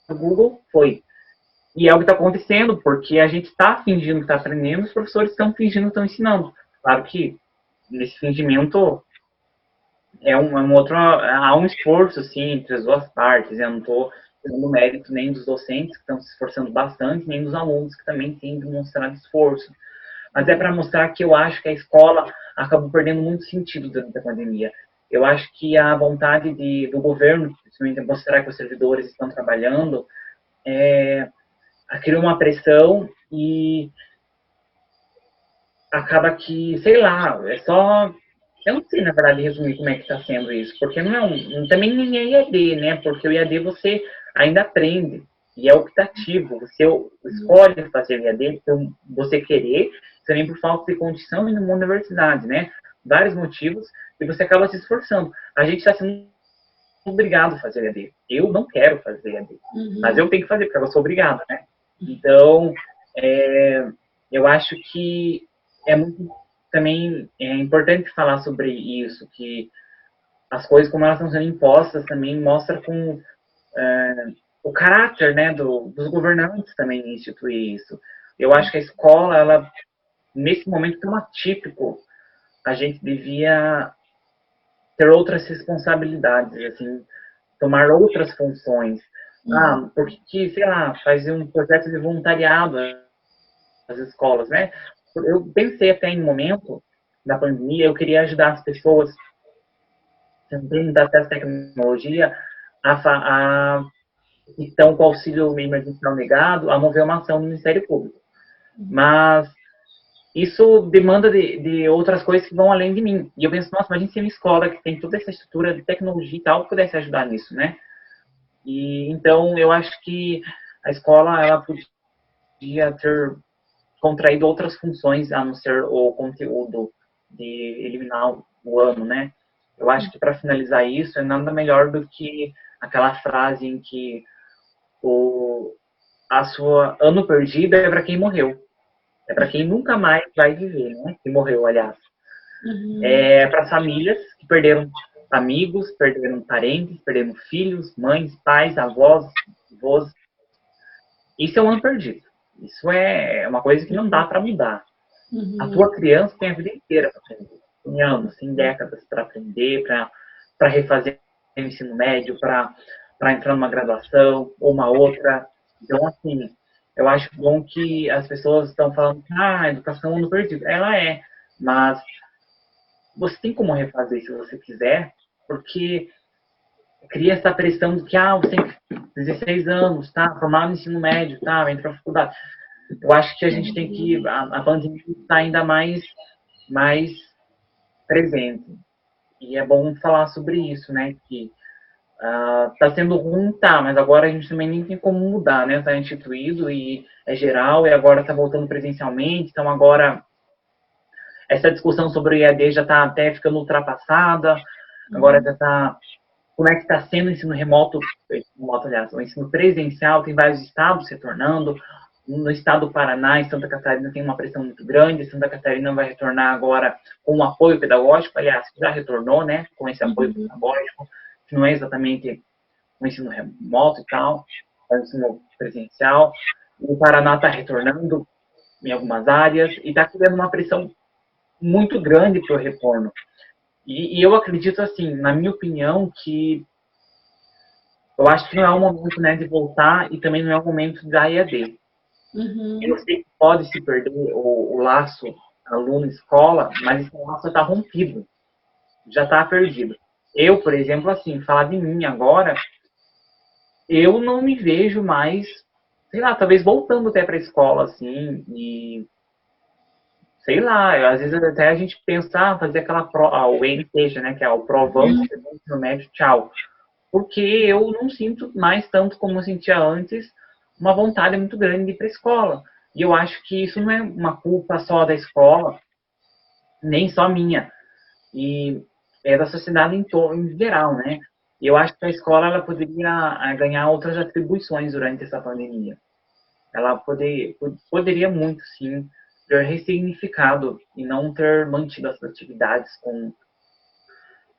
do Google, foi. E é o que está acontecendo, porque a gente está fingindo que está aprendendo, os professores estão fingindo que estão ensinando. Claro que nesse fingimento há um esforço, assim, entre as duas partes. Eu não estou dando mérito nem dos docentes, que estão se esforçando bastante, nem dos alunos, que também têm demonstrado esforço. Mas é para mostrar que eu acho que a escola acabou perdendo muito sentido durante a pandemia. Eu acho que a vontade do governo, principalmente, mostrar que os servidores estão trabalhando, criou uma pressão e acaba que, sei lá, eu não sei, na verdade, resumir como é que está sendo isso, porque também nem é IAD, né? Porque o IAD você ainda aprende, e é optativo, você escolhe fazer IAD por você querer, também por falta de condição e numa universidade, né? Vários motivos, e você acaba se esforçando. A gente está sendo obrigado a fazer IAD. Eu não quero fazer IAD, mas eu tenho que fazer, porque eu sou obrigado, né? Então, eu acho que é muito também é importante falar sobre isso, que as coisas como elas estão sendo impostas também mostra com o caráter, né, dos governantes também em instituir isso. Eu acho que a escola, ela, nesse momento tão atípico, a gente devia ter outras responsabilidades, assim, tomar outras funções. Ah, porque, sei lá, fazer um projeto de voluntariado nas escolas, né? Eu pensei até em um momento da pandemia, eu queria ajudar as pessoas que não têm muito acesso à tecnologia a que estão com o auxílio emergencial negado a mover uma ação no Ministério Público. Mas isso demanda de outras coisas que vão além de mim. E eu penso, nossa, imagina se uma escola que tem toda essa estrutura de tecnologia e tal pudesse ajudar nisso, né? E então eu acho que a escola ela podia ter contraído outras funções a não ser o conteúdo de eliminar o ano, né? Eu acho que para finalizar isso é nada melhor do que aquela frase em que a sua ano perdido é para quem morreu. É para quem nunca mais vai viver, né? Que morreu, aliás. É para as famílias que perderam amigos, perderam parentes, perderam filhos, mães, pais, avós, avós. Isso é um ano perdido. Isso é uma coisa que não dá para mudar. A tua criança tem a vida inteira para aprender. Tem anos, tem décadas para aprender, para refazer o ensino médio, para entrar numa graduação ou uma outra. Então, assim, eu acho bom que as pessoas estão falando que a educação é um ano perdido. Ela é, mas você tem como refazer se você quiser, porque cria essa pressão de que você tem 16 anos, tá? Formado no ensino médio, tá? Entra na faculdade. Eu acho que a gente tem que a pandemia está ainda mais presente. E é bom falar sobre isso, né? Que tá sendo ruim, tá, mas agora a gente também nem tem como mudar, né? Tá instituído e é geral e agora tá voltando presencialmente, então agora essa discussão sobre o EAD já tá até ficando ultrapassada, agora já tá como é que está sendo o ensino remoto, aliás, o ensino presencial, tem vários estados retornando, no estado do Paraná e Santa Catarina tem uma pressão muito grande, Santa Catarina vai retornar agora com um apoio pedagógico, aliás, já retornou, né, com esse apoio pedagógico, que não é exatamente o ensino remoto e tal, é o ensino presencial. O Paraná está retornando em algumas áreas e está criando uma pressão muito grande para o retorno. E eu acredito, assim, na minha opinião, que eu acho que não é o momento, né, de voltar e também não é o momento da EAD. Eu sei que pode se perder o laço aluno-escola, mas esse laço está rompido, já está perdido. Eu, por exemplo, assim, falar de mim agora, eu não me vejo mais, sei lá, talvez voltando até para a escola, assim, e sei lá, às vezes até a gente pensa, fazer aquela o ENTEJA, né, que é o provão do ensino médio, tchau. Porque eu não sinto mais tanto como eu sentia antes, uma vontade muito grande de ir para a escola. E eu acho que isso não é uma culpa só da escola, nem só minha. E é da sociedade em geral, né? E eu acho que a escola ela poderia ganhar outras atribuições durante essa pandemia. Ela poderia muito, sim, ter ressignificado e não ter mantido as atividades com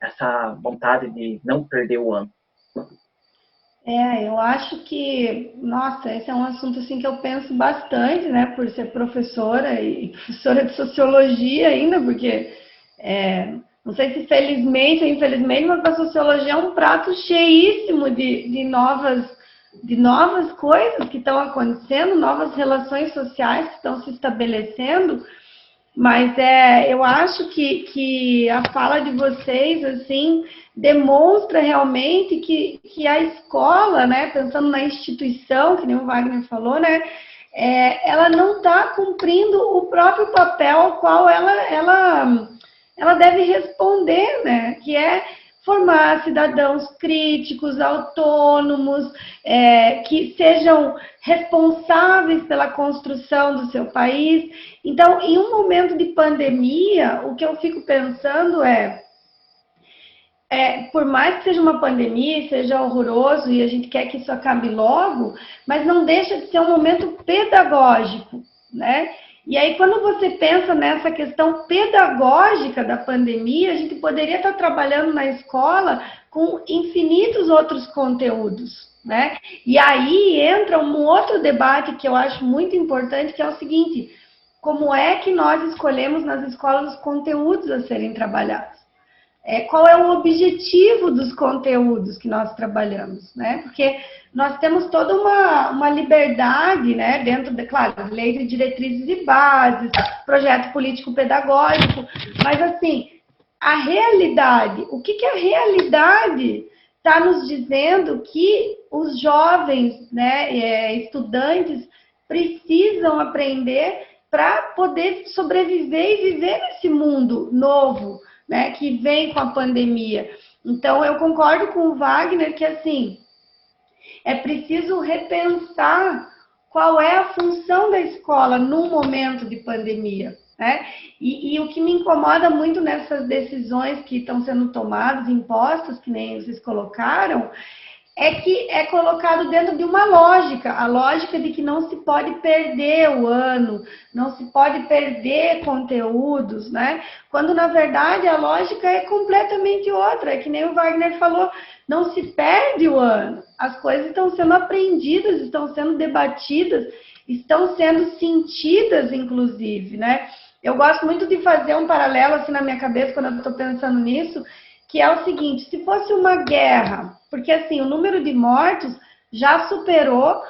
essa vontade de não perder o ano. Eu acho que, nossa, esse é um assunto assim que eu penso bastante, né, por ser professora e professora de sociologia ainda, porque não sei se felizmente ou infelizmente, mas a sociologia é um prato cheíssimo de novas coisas que estão acontecendo, novas relações sociais que estão se estabelecendo. Mas eu acho que a fala de vocês, assim, demonstra realmente que a escola, né, pensando na instituição, que nem o Wagner falou, né, ela não está cumprindo o próprio papel ao qual ela deve responder, né, que é formar cidadãos críticos, autônomos, que sejam responsáveis pela construção do seu país. Então, em um momento de pandemia, o que eu fico pensando por mais que seja uma pandemia, seja horroroso e a gente quer que isso acabe logo, mas não deixa de ser um momento pedagógico, né? E aí, quando você pensa nessa questão pedagógica da pandemia, a gente poderia estar trabalhando na escola com infinitos outros conteúdos, né? E aí entra um outro debate que eu acho muito importante, que é o seguinte: como é que nós escolhemos nas escolas os conteúdos a serem trabalhados? Qual é o objetivo dos conteúdos que nós trabalhamos, né? Porque nós temos toda uma liberdade, né, dentro de, claro, lei de diretrizes e bases, projeto político-pedagógico, mas assim, a realidade, o que a realidade está nos dizendo que os jovens, né, estudantes, precisam aprender para poder sobreviver e viver nesse mundo novo, né, que vem com a pandemia. Então, eu concordo com o Wagner que, assim, é preciso repensar qual é a função da escola num momento de pandemia, né? E o que me incomoda muito nessas decisões que estão sendo tomadas, impostas, que nem vocês colocaram, é que é colocado dentro de uma lógica, a lógica de que não se pode perder o ano, não se pode perder conteúdos, né? Quando, na verdade, a lógica é completamente outra, é que nem o Wagner falou, não se perde o ano, as coisas estão sendo aprendidas, estão sendo debatidas, estão sendo sentidas, inclusive, né? Eu gosto muito de fazer um paralelo, assim, na minha cabeça, quando eu estou pensando nisso, que é o seguinte: se fosse uma guerra, porque assim, o número de mortos já superou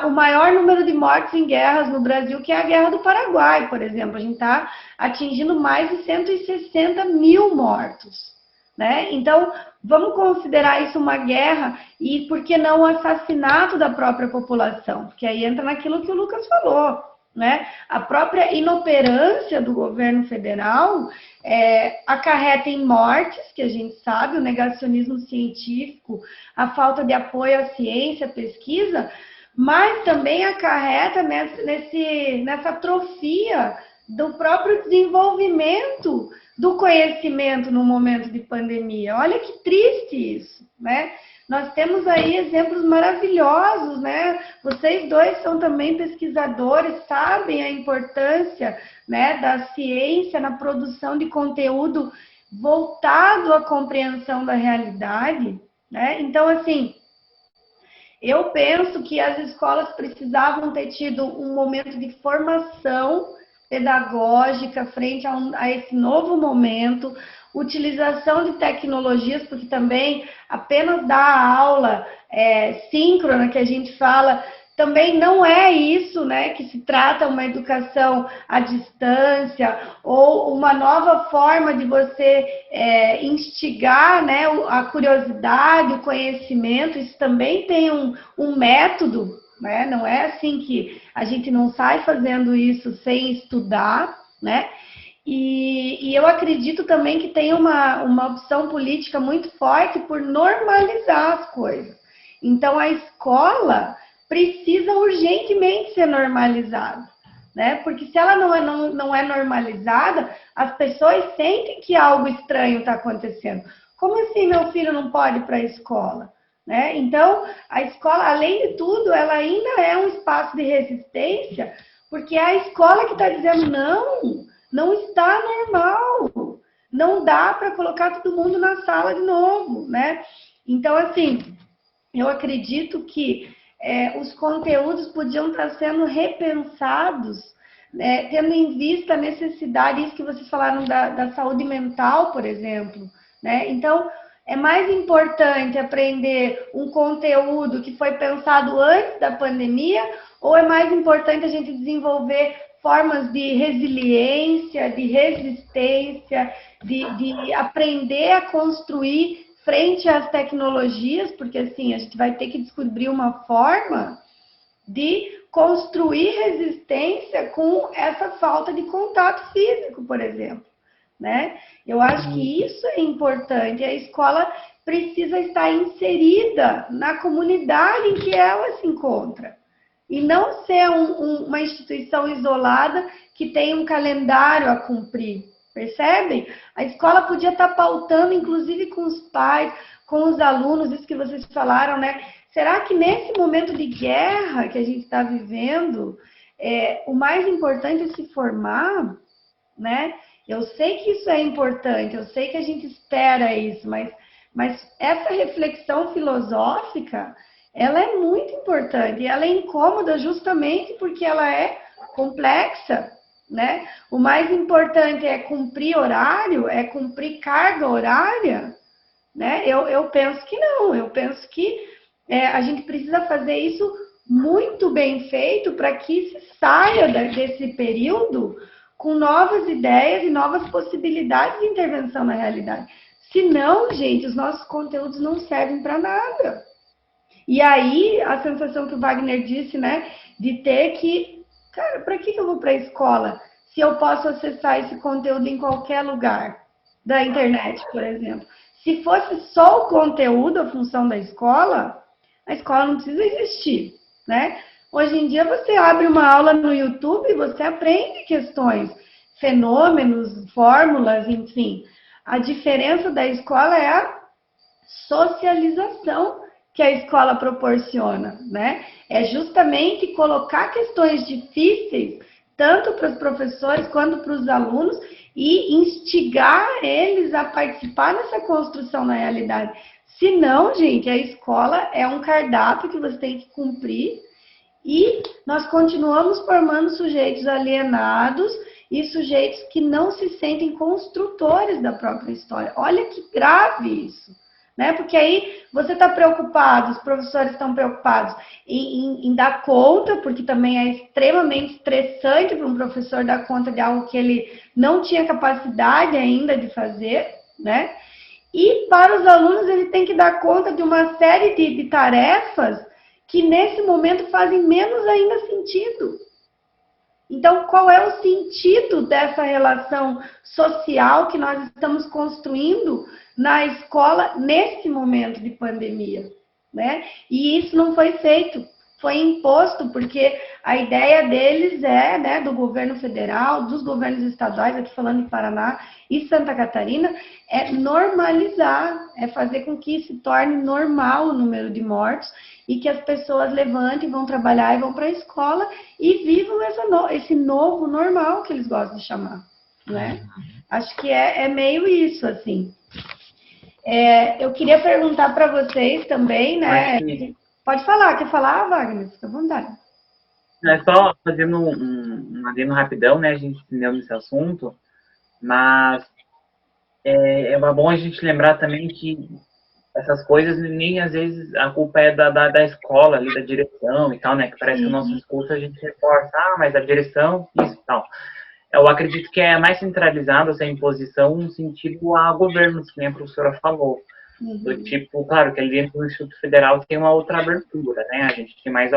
o maior número de mortes em guerras no Brasil, que é a Guerra do Paraguai, por exemplo. A gente está atingindo mais de 160 mil mortos, né? Então, vamos considerar isso uma guerra e, por que não, o assassinato da própria população? Porque aí entra naquilo que o Lucas falou, né? A própria inoperância do governo federal acarreta em mortes, que a gente sabe, o negacionismo científico, a falta de apoio à ciência, à pesquisa, mas também acarreta nessa atrofia do próprio desenvolvimento do conhecimento no momento de pandemia. Olha que triste isso, né? Nós temos aí exemplos maravilhosos, né? Vocês dois são também pesquisadores, sabem a importância, né, da ciência na produção de conteúdo voltado à compreensão da realidade, né? Então, assim, eu penso que as escolas precisavam ter tido um momento de formação pedagógica frente a esse novo momento, utilização de tecnologias, porque também apenas dar a aula síncrona, que a gente fala, também não é isso, né, que se trata uma educação à distância ou uma nova forma de você instigar, né, a curiosidade, o conhecimento. Isso também tem um método, né? Não é assim que a gente não sai fazendo isso sem estudar, né? E eu acredito também que tem uma opção política muito forte por normalizar as coisas. Então, a escola precisa urgentemente ser normalizada, né? Porque se ela não é normalizada, as pessoas sentem que algo estranho está acontecendo. Como assim meu filho não pode ir para a escola? Né? Então, a escola, além de tudo, ela ainda é um espaço de resistência, porque é a escola que está dizendo não está normal, não dá para colocar todo mundo na sala de novo, né? Então, assim, eu acredito que os conteúdos podiam estar sendo repensados, tendo em vista a necessidade, isso que vocês falaram da saúde mental, por exemplo, né? Então, é mais importante aprender um conteúdo que foi pensado antes da pandemia, ou é mais importante a gente desenvolver formas de resiliência, de resistência, de aprender a construir frente às tecnologias, porque assim, a gente vai ter que descobrir uma forma de construir resistência com essa falta de contato físico, por exemplo, né? Eu acho que isso é importante. A escola precisa estar inserida na comunidade em que ela se encontra e não ser uma instituição isolada que tem um calendário a cumprir. Percebem? A escola podia estar pautando, inclusive com os pais, com os alunos, isso que vocês falaram, né? Será que nesse momento de guerra que a gente está vivendo, o mais importante é se formar, né? Eu sei que isso é importante, eu sei que a gente espera isso, mas essa reflexão filosófica, ela é muito importante, e ela é incômoda justamente porque ela é complexa, né? O mais importante é cumprir horário, é cumprir carga horária, né? Eu penso que não, eu penso que a gente precisa fazer isso muito bem feito para que se saia desse período com novas ideias e novas possibilidades de intervenção na realidade. Senão, gente, os nossos conteúdos não servem para nada. E aí, a sensação que o Wagner disse, né, de ter que... Cara, para que eu vou para a escola se eu posso acessar esse conteúdo em qualquer lugar da internet, por exemplo? Se fosse só o conteúdo, a função da escola, a escola não precisa existir, né? Hoje em dia, você abre uma aula no YouTube e você aprende questões, fenômenos, fórmulas, enfim. A diferença da escola é a socialização que a escola proporciona, né? É justamente colocar questões difíceis, tanto para os professores quanto para os alunos, e instigar eles a participar nessa construção na realidade. Se não, gente, a escola é um cardápio que você tem que cumprir e nós continuamos formando sujeitos alienados e sujeitos que não se sentem construtores da própria história. Olha que grave isso, né? Porque aí você está preocupado, os professores estão preocupados em dar conta, porque também é extremamente estressante para um professor dar conta de algo que ele não tinha capacidade ainda de fazer, né? E para os alunos ele tem que dar conta de uma série de tarefas que nesse momento fazem menos ainda sentido. Então, qual é o sentido dessa relação social que nós estamos construindo na escola nesse momento de pandemia, né? E isso não foi feito, foi imposto, porque a ideia deles né, do governo federal, dos governos estaduais, aqui falando em Paraná e Santa Catarina, é normalizar, é fazer com que se torne normal o número de mortos e que as pessoas levantem, vão trabalhar e vão para a escola e vivam esse novo normal que eles gostam de chamar, né? Acho que é meio isso, assim. Eu queria perguntar para vocês também, né? Pode falar, quer falar, Wagner? Fica à vontade. É só fazendo um adendo rapidão, né? A gente entendeu nesse assunto, mas é bom a gente lembrar também que essas coisas, nem às vezes a culpa é da escola, ali, da direção e tal, né? Que parece que o nosso discurso a gente reforça, mas a direção, isso e tal. Eu acredito que é mais centralizado essa imposição no sentido a governos, que nem a professora falou. Do tipo, claro, que ali dentro do Instituto Federal tem uma outra abertura, né? A gente tem mais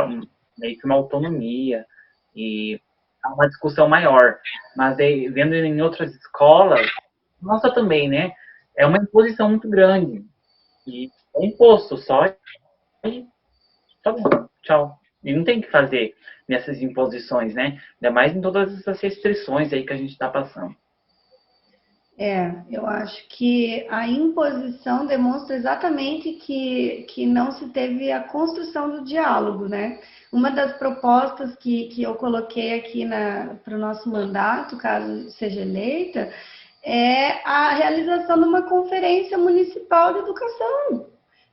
meio que uma autonomia e uma discussão maior. Mas aí, vendo em outras escolas, nossa também, né? É uma imposição muito grande. E é imposto só e tá bom, tchau. E não tem o que fazer nessas imposições, né? Ainda mais em todas essas restrições aí que a gente está passando. Eu acho que a imposição demonstra exatamente que não se teve a construção do diálogo, né? Uma das propostas que eu coloquei aqui para o nosso mandato, caso seja eleita, é a realização de uma conferência municipal de educação.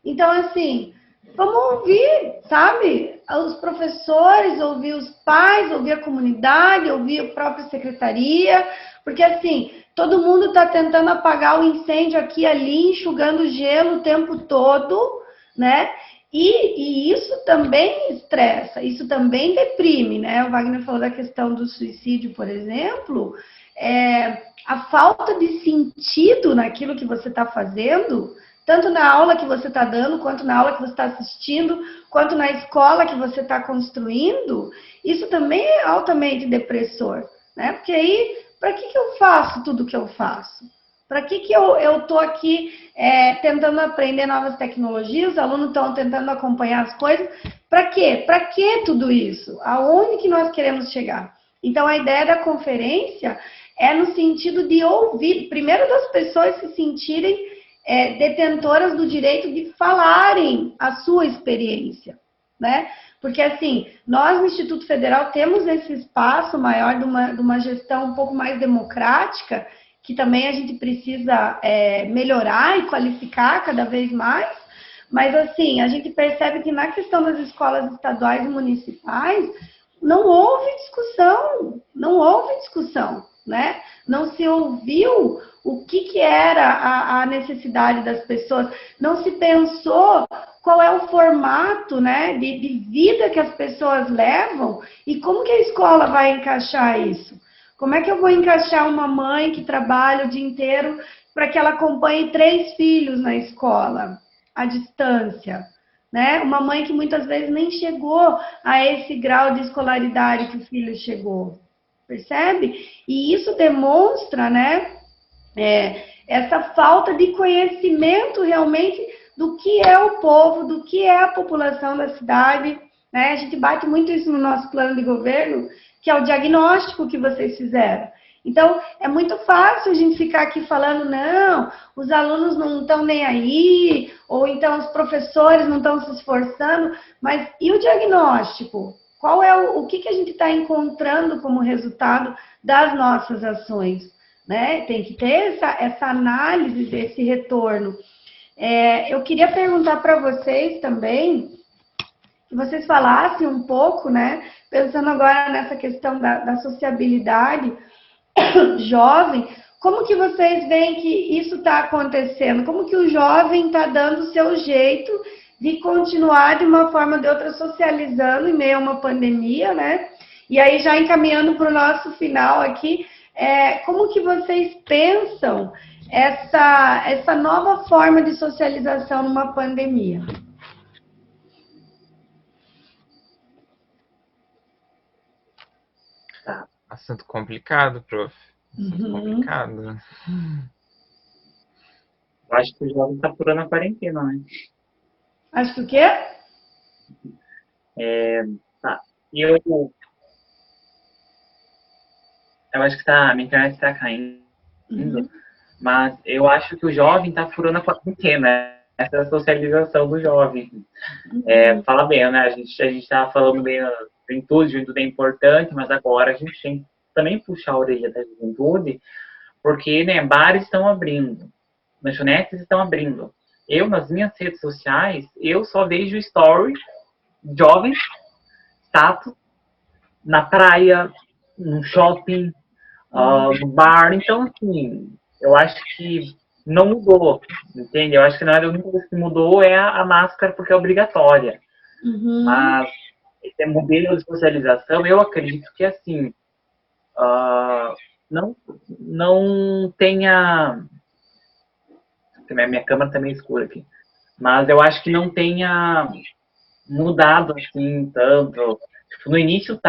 Então, assim, vamos ouvir, sabe? Os professores, ouvir os pais, ouvir a comunidade, ouvir a própria secretaria, porque, assim, todo mundo está tentando apagar o incêndio aqui e ali, enxugando gelo o tempo todo, né? E isso também estressa, isso também deprime, né? O Wagner falou da questão do suicídio, por exemplo. A falta de sentido naquilo que você está fazendo, tanto na aula que você está dando, quanto na aula que você está assistindo, quanto na escola que você está construindo, isso também é altamente depressor, né? Porque aí, para que eu faço tudo o que eu faço? Para que eu estou aqui tentando aprender novas tecnologias, os alunos estão tentando acompanhar as coisas, para quê? Para que tudo isso? Aonde que nós queremos chegar? Então, a ideia da conferência é no sentido de ouvir, primeiro das pessoas se sentirem detentoras do direito de falarem a sua experiência, né? Porque, assim, nós no Instituto Federal temos esse espaço maior de uma gestão um pouco mais democrática, que também a gente precisa melhorar e qualificar cada vez mais, mas, assim, a gente percebe que na questão das escolas estaduais e municipais, não houve discussão, né? Não se ouviu o que era a necessidade das pessoas, não se pensou qual é o formato, né, de vida que as pessoas levam e como que a escola vai encaixar isso. Como é que eu vou encaixar uma mãe que trabalha o dia inteiro para que ela acompanhe 3 filhos na escola, à distância? Né? Uma mãe que muitas vezes nem chegou a esse grau de escolaridade que o filho chegou, percebe? E isso demonstra, né, essa falta de conhecimento realmente do que é o povo, do que é a população da cidade, né? A gente bate muito isso no nosso plano de governo, que é o diagnóstico que vocês fizeram. Então, é muito fácil a gente ficar aqui falando, não, os alunos não estão nem aí, ou então os professores não estão se esforçando, mas e o diagnóstico? Qual é o que a gente está encontrando como resultado das nossas ações? Né? Tem que ter essa análise desse retorno. Eu queria perguntar para vocês também, que vocês falassem um pouco, né? Pensando agora nessa questão da sociabilidade jovem, como que vocês veem que isso está acontecendo? Como que o jovem está dando o seu jeito de continuar de uma forma ou de outra socializando em meio a uma pandemia, né? E aí, já encaminhando para o nosso final aqui, como que vocês pensam essa nova forma de socialização numa pandemia? Assunto complicado, prof. Assunto complicado. Eu acho que o jovem tá furando a quarentena, né? Acho que o quê? Tá. E eu acho que a minha internet está caindo, mas eu acho que o jovem está furando a quarentena, essa socialização do jovem. Fala bem, né? A gente está falando bem da juventude é importante, mas agora a gente tem que também puxar a orelha da juventude, porque, né, bares estão abrindo, lanchonetes estão abrindo. Eu, nas minhas redes sociais, eu só vejo stories jovens, status, na praia, no shopping, no bar. Então, assim, eu acho que não mudou, entende? Eu acho que a única coisa que mudou é a máscara, porque é obrigatória. Mas esse modelo de socialização, eu acredito que, assim, não tenha... Minha câmera tá meio escura aqui. Mas eu acho que não tenha mudado, assim, tanto. Tipo, no início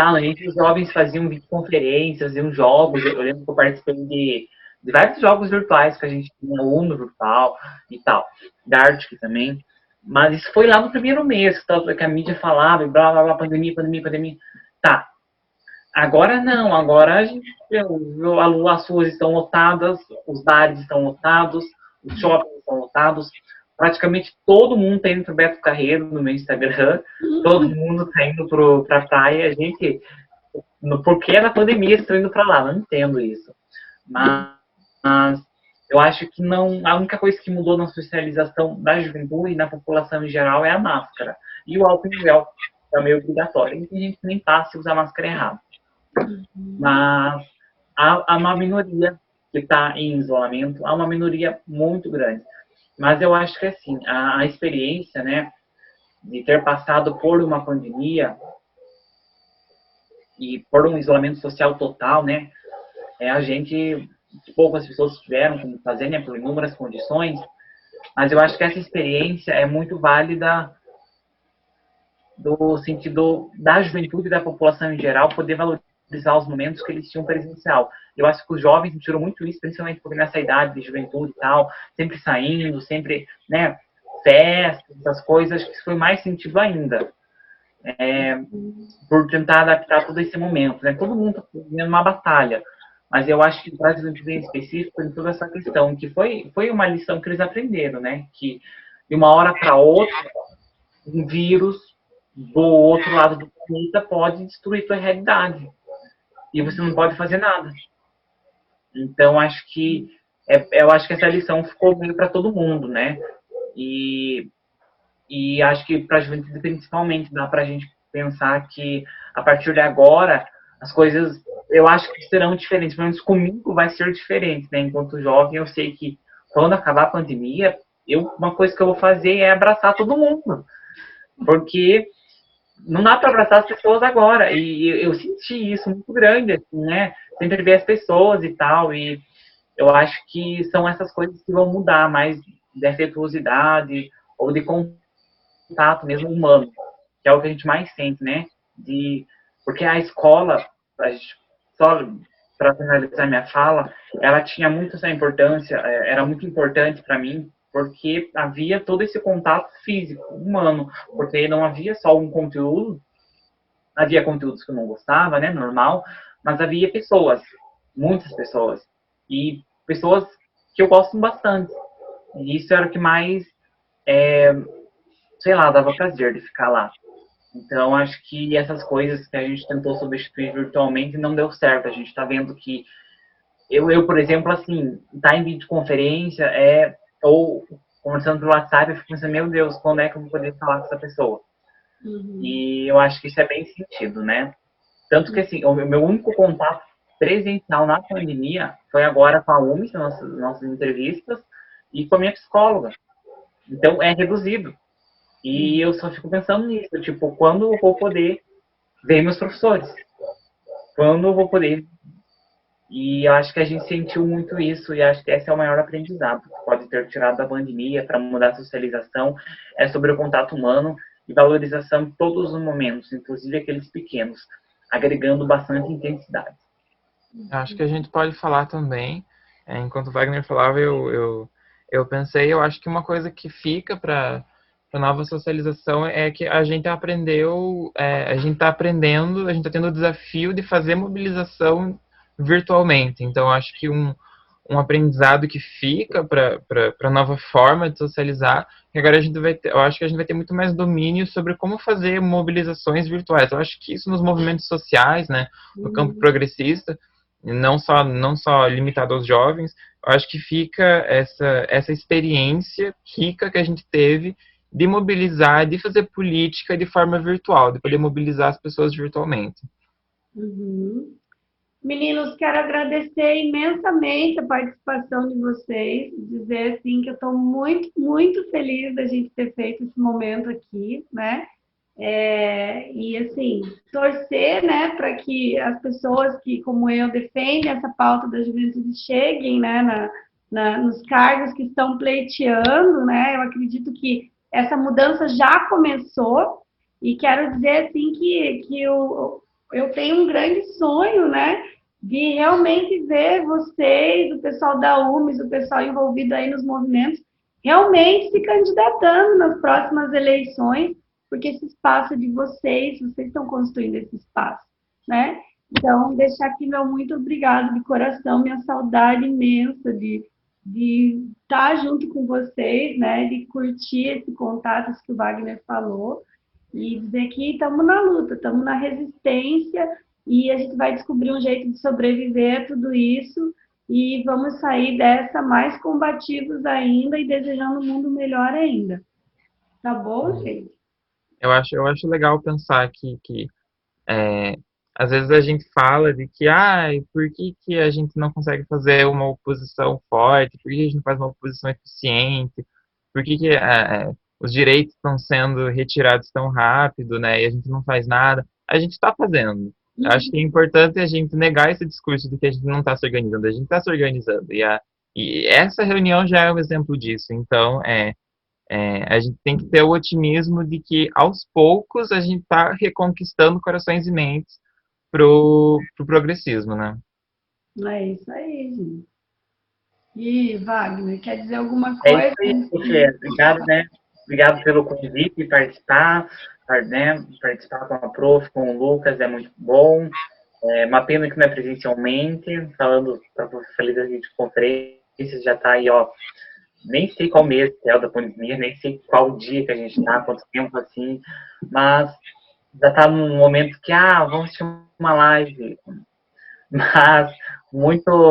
os jovens faziam videoconferências, faziam jogos. Eu lembro que eu participei de vários jogos virtuais que a gente tinha, Uno virtual e tal, Dark também. Mas isso foi lá no primeiro mês, que a mídia falava, e blá, blá, blá, pandemia. Tá. Agora não, agora as ruas estão lotadas, os bares estão lotados, os shoppings estão lotados, praticamente todo mundo está indo para o Beto Carreiro no meu Instagram, todo mundo está indo para a praia, a gente, no porquê da pandemia estão indo para lá, não entendo isso. Mas eu acho que a única coisa que mudou na socialização da juventude e na população em geral é a máscara. E o álcool em gel, que é meio obrigatório. E tem gente que nem passa se usar máscara errado. Mas há uma minoria que está em isolamento, há uma minoria muito grande. Mas eu acho que, assim, a experiência, né, de ter passado por uma pandemia e por um isolamento social total, né, poucas pessoas tiveram como fazer, né, por inúmeras condições, mas eu acho que essa experiência é muito válida do sentido da juventude e da população em geral poder valorizar os momentos que eles tinham presencial. Eu acho que os jovens sentiram muito isso, principalmente porque nessa idade de juventude e tal, sempre saindo, sempre, né, festas, essas coisas, acho que isso foi mais sentido ainda. Por tentar adaptar todo esse momento, né? Todo mundo está vivendo uma batalha, mas eu acho que para a juventude em específico tem toda essa questão, que foi uma lição que eles aprenderam, né? Que de uma hora para outra, um vírus do outro lado do planeta pode destruir tua realidade. E você não pode fazer nada. Então, eu acho que essa lição ficou meio para todo mundo, né? E, e acho que para a juventude, principalmente, dá para a gente pensar que, a partir de agora, as coisas, eu acho que serão diferentes. Pelo menos comigo vai ser diferente, né? Enquanto jovem, eu sei que quando acabar a pandemia, uma coisa que eu vou fazer é abraçar todo mundo. Porque não dá para abraçar as pessoas agora. E eu senti isso muito grande, assim, né? Sempre ver as pessoas e tal. E eu acho que são essas coisas que vão mudar, mais de afetuosidade ou de contato mesmo humano, que é o que a gente mais sente, né? Porque a escola, só para finalizar minha fala, ela tinha muito essa importância, era muito importante para mim, porque havia todo esse contato físico, humano, porque não havia só um conteúdo, havia conteúdos que eu não gostava, né, normal, mas havia pessoas, muitas pessoas, e pessoas que eu gosto bastante. E isso era o que mais, sei lá, dava prazer de ficar lá. Então, acho que essas coisas que a gente tentou substituir virtualmente não deu certo. A gente está vendo que por exemplo, assim, tá em videoconferência, ou conversando pelo WhatsApp, eu fico pensando, meu Deus, quando é que eu vou poder falar com essa pessoa? Uhum. E eu acho que isso é bem sentido, né? Tanto que, assim, o meu único contato presencial na pandemia foi agora com a UMS, nossas entrevistas, e com a minha psicóloga. Então, é reduzido. E eu só fico pensando nisso, tipo, quando eu vou poder ver meus professores? Quando eu vou poder. E eu acho que a gente sentiu muito isso, e acho que esse é o maior aprendizado que pode ter tirado da pandemia para mudar a socialização, é sobre o contato humano e valorização em todos os momentos, inclusive aqueles pequenos, agregando bastante intensidade. Acho que a gente pode falar também, enquanto o Wagner falava, eu pensei, eu acho que uma coisa que fica para a nova socialização é que a gente aprendeu, a gente está aprendendo, a gente está tendo o desafio de fazer mobilização virtualmente. Então, acho que um aprendizado que fica para a nova forma de socializar, que agora a gente vai ter, eu acho que a gente vai ter muito mais domínio sobre como fazer mobilizações virtuais. Eu acho que isso nos movimentos sociais, né, no campo Uhum. progressista, não só limitado aos jovens, eu acho que fica essa experiência rica que a gente teve de mobilizar, de fazer política de forma virtual, de poder mobilizar as pessoas virtualmente. Uhum. Meninos, quero agradecer imensamente a participação de vocês, dizer assim que eu estou muito, muito feliz da gente ter feito esse momento aqui, né? E assim, torcer, né, para que as pessoas que, como eu, defendem essa pauta da juventude cheguem, né, nos cargos que estão pleiteando, né? Eu acredito que essa mudança já começou e quero dizer assim que eu tenho um grande sonho, né, de realmente ver vocês, o pessoal da UMES, o pessoal envolvido aí nos movimentos, realmente se candidatando nas próximas eleições, porque esse espaço é de vocês estão construindo esse espaço, né? Então, deixar aqui meu muito obrigado de coração, minha saudade imensa de estar junto com vocês, né? De curtir esse contato que o Wagner falou e dizer que estamos na luta, estamos na resistência e a gente vai descobrir um jeito de sobreviver a tudo isso e vamos sair dessa mais combativos ainda e desejando um mundo melhor ainda. Tá bom, gente? Eu acho legal pensar que é, às vezes a gente fala de que, por que a gente não consegue fazer uma oposição forte? Por que a gente não faz uma oposição eficiente? Por que os direitos estão sendo retirados tão rápido, né? E a gente não faz nada? A gente está fazendo. Eu acho que é importante a gente negar esse discurso de que a gente não está se organizando. A gente está se organizando. E essa reunião já é um exemplo disso. Então, a gente tem que ter o otimismo de que, aos poucos, a gente está reconquistando corações e mentes pro progressismo, né? É isso aí, gente. E Wagner, quer dizer alguma É isso coisa? aí, Sofia. Obrigado, né? Obrigado pelo convite de participar, né? Participar com a prof, com o Lucas, é muito bom. É uma pena que não é presencialmente, falando para você feliz das videoconferências, já está aí, ó, nem sei qual mês que é o da pandemia, nem sei qual dia que a gente está, quanto tempo assim, mas já está num momento que, vamos assistir uma live. Mas muito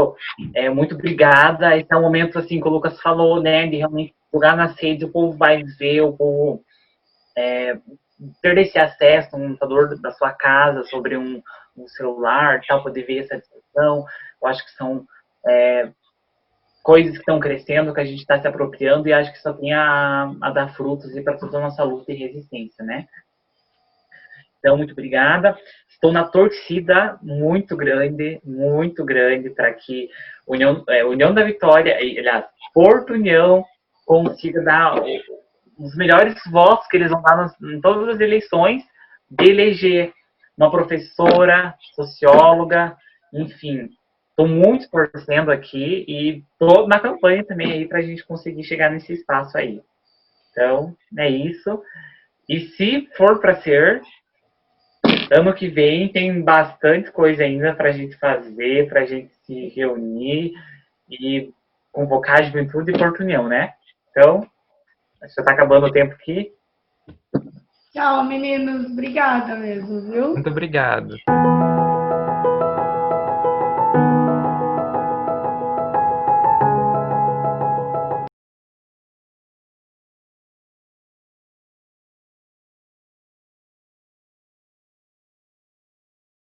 obrigada. Esse é um momento, assim, que o Lucas falou, né, de realmente jogar nas redes, o povo vai ver, o povo ter esse acesso no computador da sua casa sobre um celular, tal, poder ver essa discussão. Eu acho que são coisas que estão crescendo, que a gente está se apropriando e acho que só tem a dar frutos e para toda a nossa luta e resistência, né? Então, muito obrigada. Estou na torcida muito grande para que União da Vitória, aliás, Porto União, consiga dar os melhores votos que eles vão dar em todas as eleições, de eleger uma professora, socióloga, enfim. Estou muito torcendo aqui e estou na campanha também aí para a gente conseguir chegar nesse espaço aí. Então, é isso. E se for para ser, ano que vem tem bastante coisa ainda para a gente fazer, para a gente se reunir e convocar a juventude e Porto União, né? Então, já está acabando o tempo aqui. Tchau, meninos. Obrigada mesmo, viu? Muito obrigado.